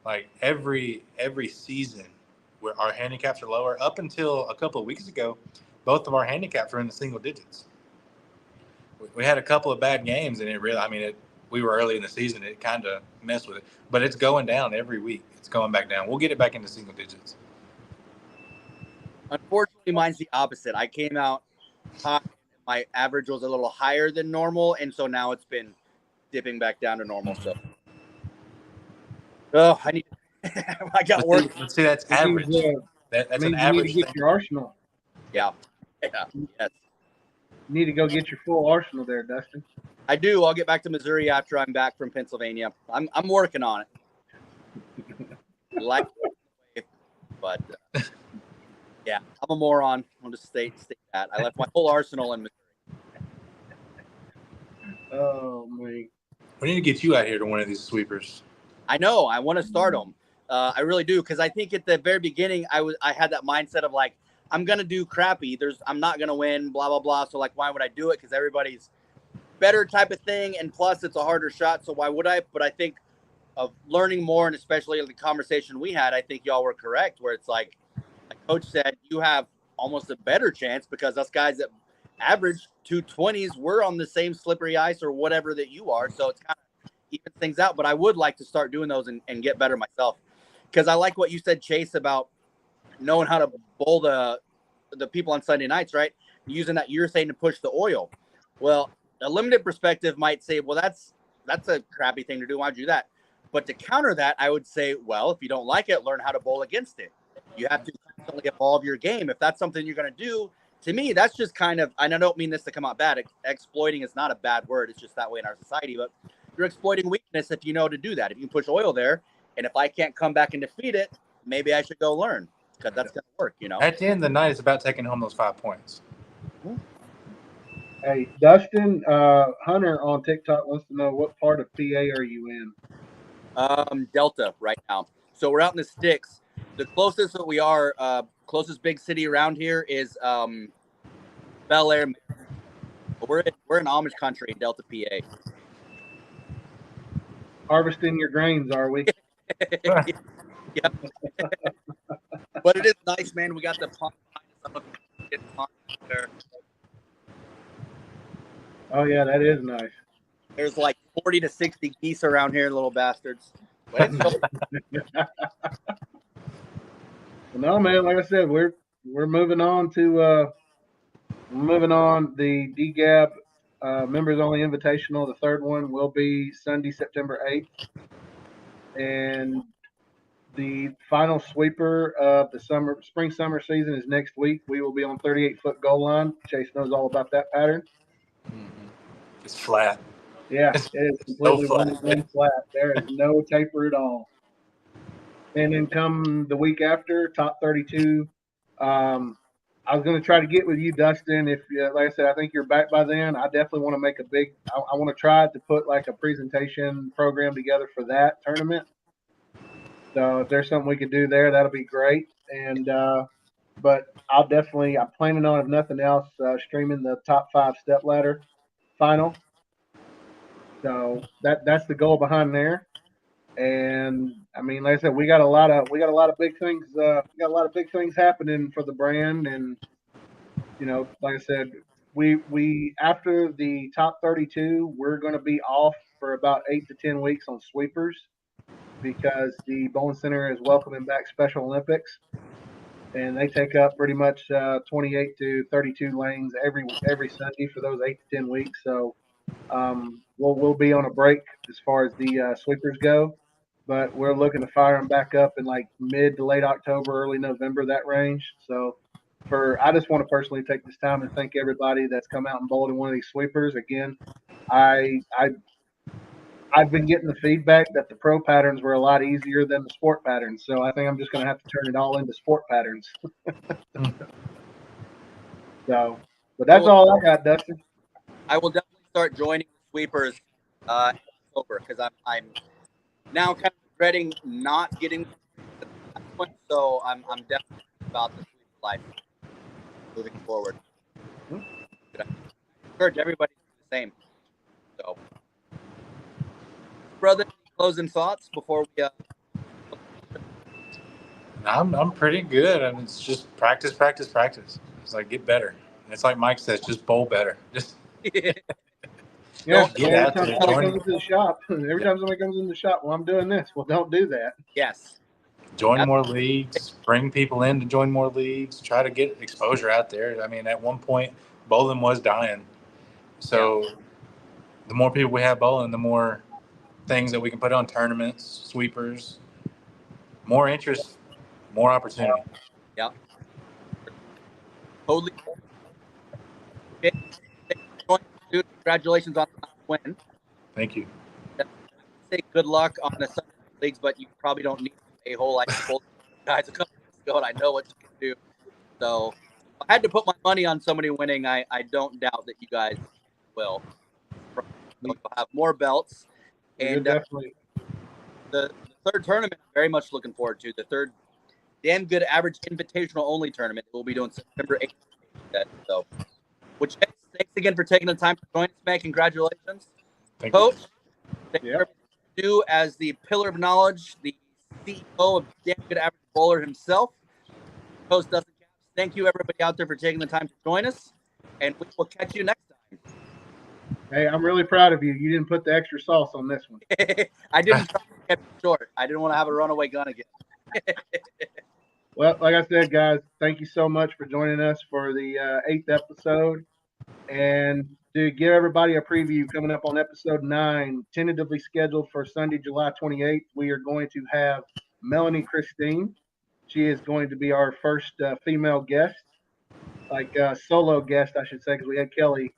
Like every season, where our handicaps are lower. Up until a couple of weeks ago, both of our handicaps were in the single digits. We had a couple of bad games, and we were early in the season. It kind of messed with it, but it's going down every week. It's going back down. We'll get it back into single digits. Unfortunately, mine's the opposite. I came out high. My average was a little higher than normal, and so now it's been dipping back down to normal. So, I got work. Let's see, that's average. That's an average. You need to get your arsenal. Yeah. Yes. You need to go get your full arsenal there, Dustin. I do. I'll get back to Missouri after I'm back from Pennsylvania. I'm working on it. But yeah, I'm a moron. I'll just state that. I left my whole arsenal in Missouri. Oh, man. We need to get you out here to one of these sweepers. I know. I want to start them. I really do, because I think at the very beginning I had that mindset of like, I'm gonna do crappy. I'm not gonna win. Blah blah blah. So like, why would I do it? Because everybody's better type of thing, and plus it's a harder shot. So why would I? But I think of learning more, and especially the conversation we had, I think y'all were correct. Where it's like Coach said, you have almost a better chance because us guys that average 220s, we're on the same slippery ice or whatever that you are. So it's kind of even things out. But I would like to start doing those and get better myself, because I like what you said, Chase, about knowing how to bowl the people on Sunday nights, right? Using that you're saying to push the oil. Well, a limited perspective might say, well, that's a crappy thing to do. Why'd you do that? But to counter that, I would say, well, if you don't like it, learn how to bowl against it. You have to constantly evolve your game. If that's something you're going to do, to me, that's just kind of, and I don't mean this to come out bad. Exploiting is not a bad word. It's just that way in our society. But you're exploiting weakness if you know to do that. If you can push oil there, and if I can't come back and defeat it, maybe I should go learn, because that's going to work, At the end of the night, it's about taking home those 5 points. Hey, Dustin, Hunter on TikTok wants to know, what part of PA are you in? Delta right now. So we're out in the sticks. The closest that we are, closest big city around here is Bel Air. We're in Amish country in Delta, PA. Harvesting your grains, are we? Yep. But it is nice, man. We got the pond there. Oh yeah, that is nice. There's like 40 to 60 geese around here, little bastards. But it's No, man. Like I said, we're moving on to the DGAB members only invitational. The third one will be Sunday, September 8th, and the final sweeper of the spring summer season is next week. We will be on 38-foot goal line. Chase knows all about that pattern. Mm-hmm. It's flat. Yeah, it is completely one flat. There is no taper at all. And then come the week after, top 32. I was going to try to get with you, Dustin. If, like I said, I think you're back by then. I definitely want to make I want to try to put like a presentation program together for that tournament. So if there's something we could do there, that'll be great. And but I'm planning on, if nothing else, streaming the top 5 step ladder final. So that's the goal behind there. And I mean, like I said, we got a lot of big things. We got a lot of big things happening for the brand. And like I said, we after the top 32, we're going to be off for about 8 to 10 weeks on sweepers, because the Bowling Center is welcoming back Special Olympics, and they take up pretty much 28 to 32 lanes every Sunday for those 8 to 10 weeks. So we'll be on a break as far as the sweepers go, but we're looking to fire them back up in like mid to late October, early November, that range. So I just want to personally take this time and thank everybody that's come out and bowled in one of these sweepers. Again, I've been getting the feedback that the pro patterns were a lot easier than the sport patterns, so I think I'm just going to have to turn it all into sport patterns. So, but that's all I got, Dustin. I will definitely start joining the sweepers in October because I'm now kind of regretting not getting the last one. So I'm definitely about the sweeper life moving forward. Hmm. I encourage everybody to do the same. So, brother, any closing thoughts before we? I'm pretty good, and it's just practice, practice, practice. It's like get better. And it's like Mike says, just bowl better. Just Yeah, get every out time there, somebody join. comes into the shop, well, I'm doing this. Well, don't do that. Yes. Join more leagues, bring people in to join more leagues, try to get exposure out there. I mean, at one point, bowling was dying. So the more people we have bowling, the more things that we can put on tournaments, sweepers, more interest, more opportunity. Yeah. Totally. Dude, congratulations on the last win. Thank you. I say good luck on the Sunday leagues, but you probably don't need a whole like both guys a couple weeks ago, and I know what you can do. So I had to put my money on somebody winning. I don't doubt that you guys will. So you'll have more belts. And Definitely. The third tournament, I'm very much looking forward to. The third Damn Good Average Invitational only tournament that we'll be doing September 8th. So, which thanks again for taking the time to join us, man. Congratulations. Thank Coach, you. thank you for everything you do as the pillar of knowledge, the CEO of Damn Good Average Bowler himself. Coach Dustin Caps, thank you everybody out there for taking the time to join us, and we will catch you next time. Hey, I'm really proud of you. You didn't put the extra sauce on this one. I didn't try to keep it short. I didn't want to have a runaway gun again. Well, like I said, guys, thank you so much for joining us for the 8th episode. And to give everybody a preview, coming up on episode 9, tentatively scheduled for Sunday, July 28th, we are going to have Melanie Christine. She is going to be our first female guest, like solo guest, I should say, because we had Kelly,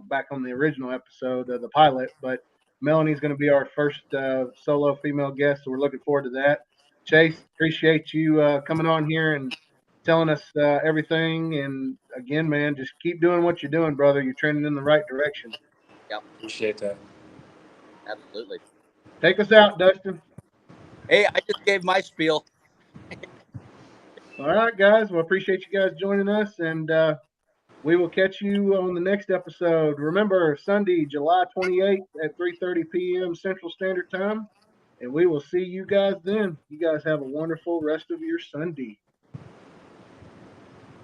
back on the original episode of the pilot. But Melanie's going to be our first solo female guest, so we're looking forward to that. Chase, appreciate you coming on here and telling us everything. And again, man, just keep doing what you're doing, brother. You're trending in the right direction. Yep. Appreciate that. Absolutely. Take us out, Dustin. Hey, I just gave my spiel. All right, guys. Well, appreciate you guys joining us, and we will catch you on the next episode. Remember, Sunday, July 28th at 3:30 p.m. Central Standard Time, and we will see you guys then. You guys have a wonderful rest of your Sunday.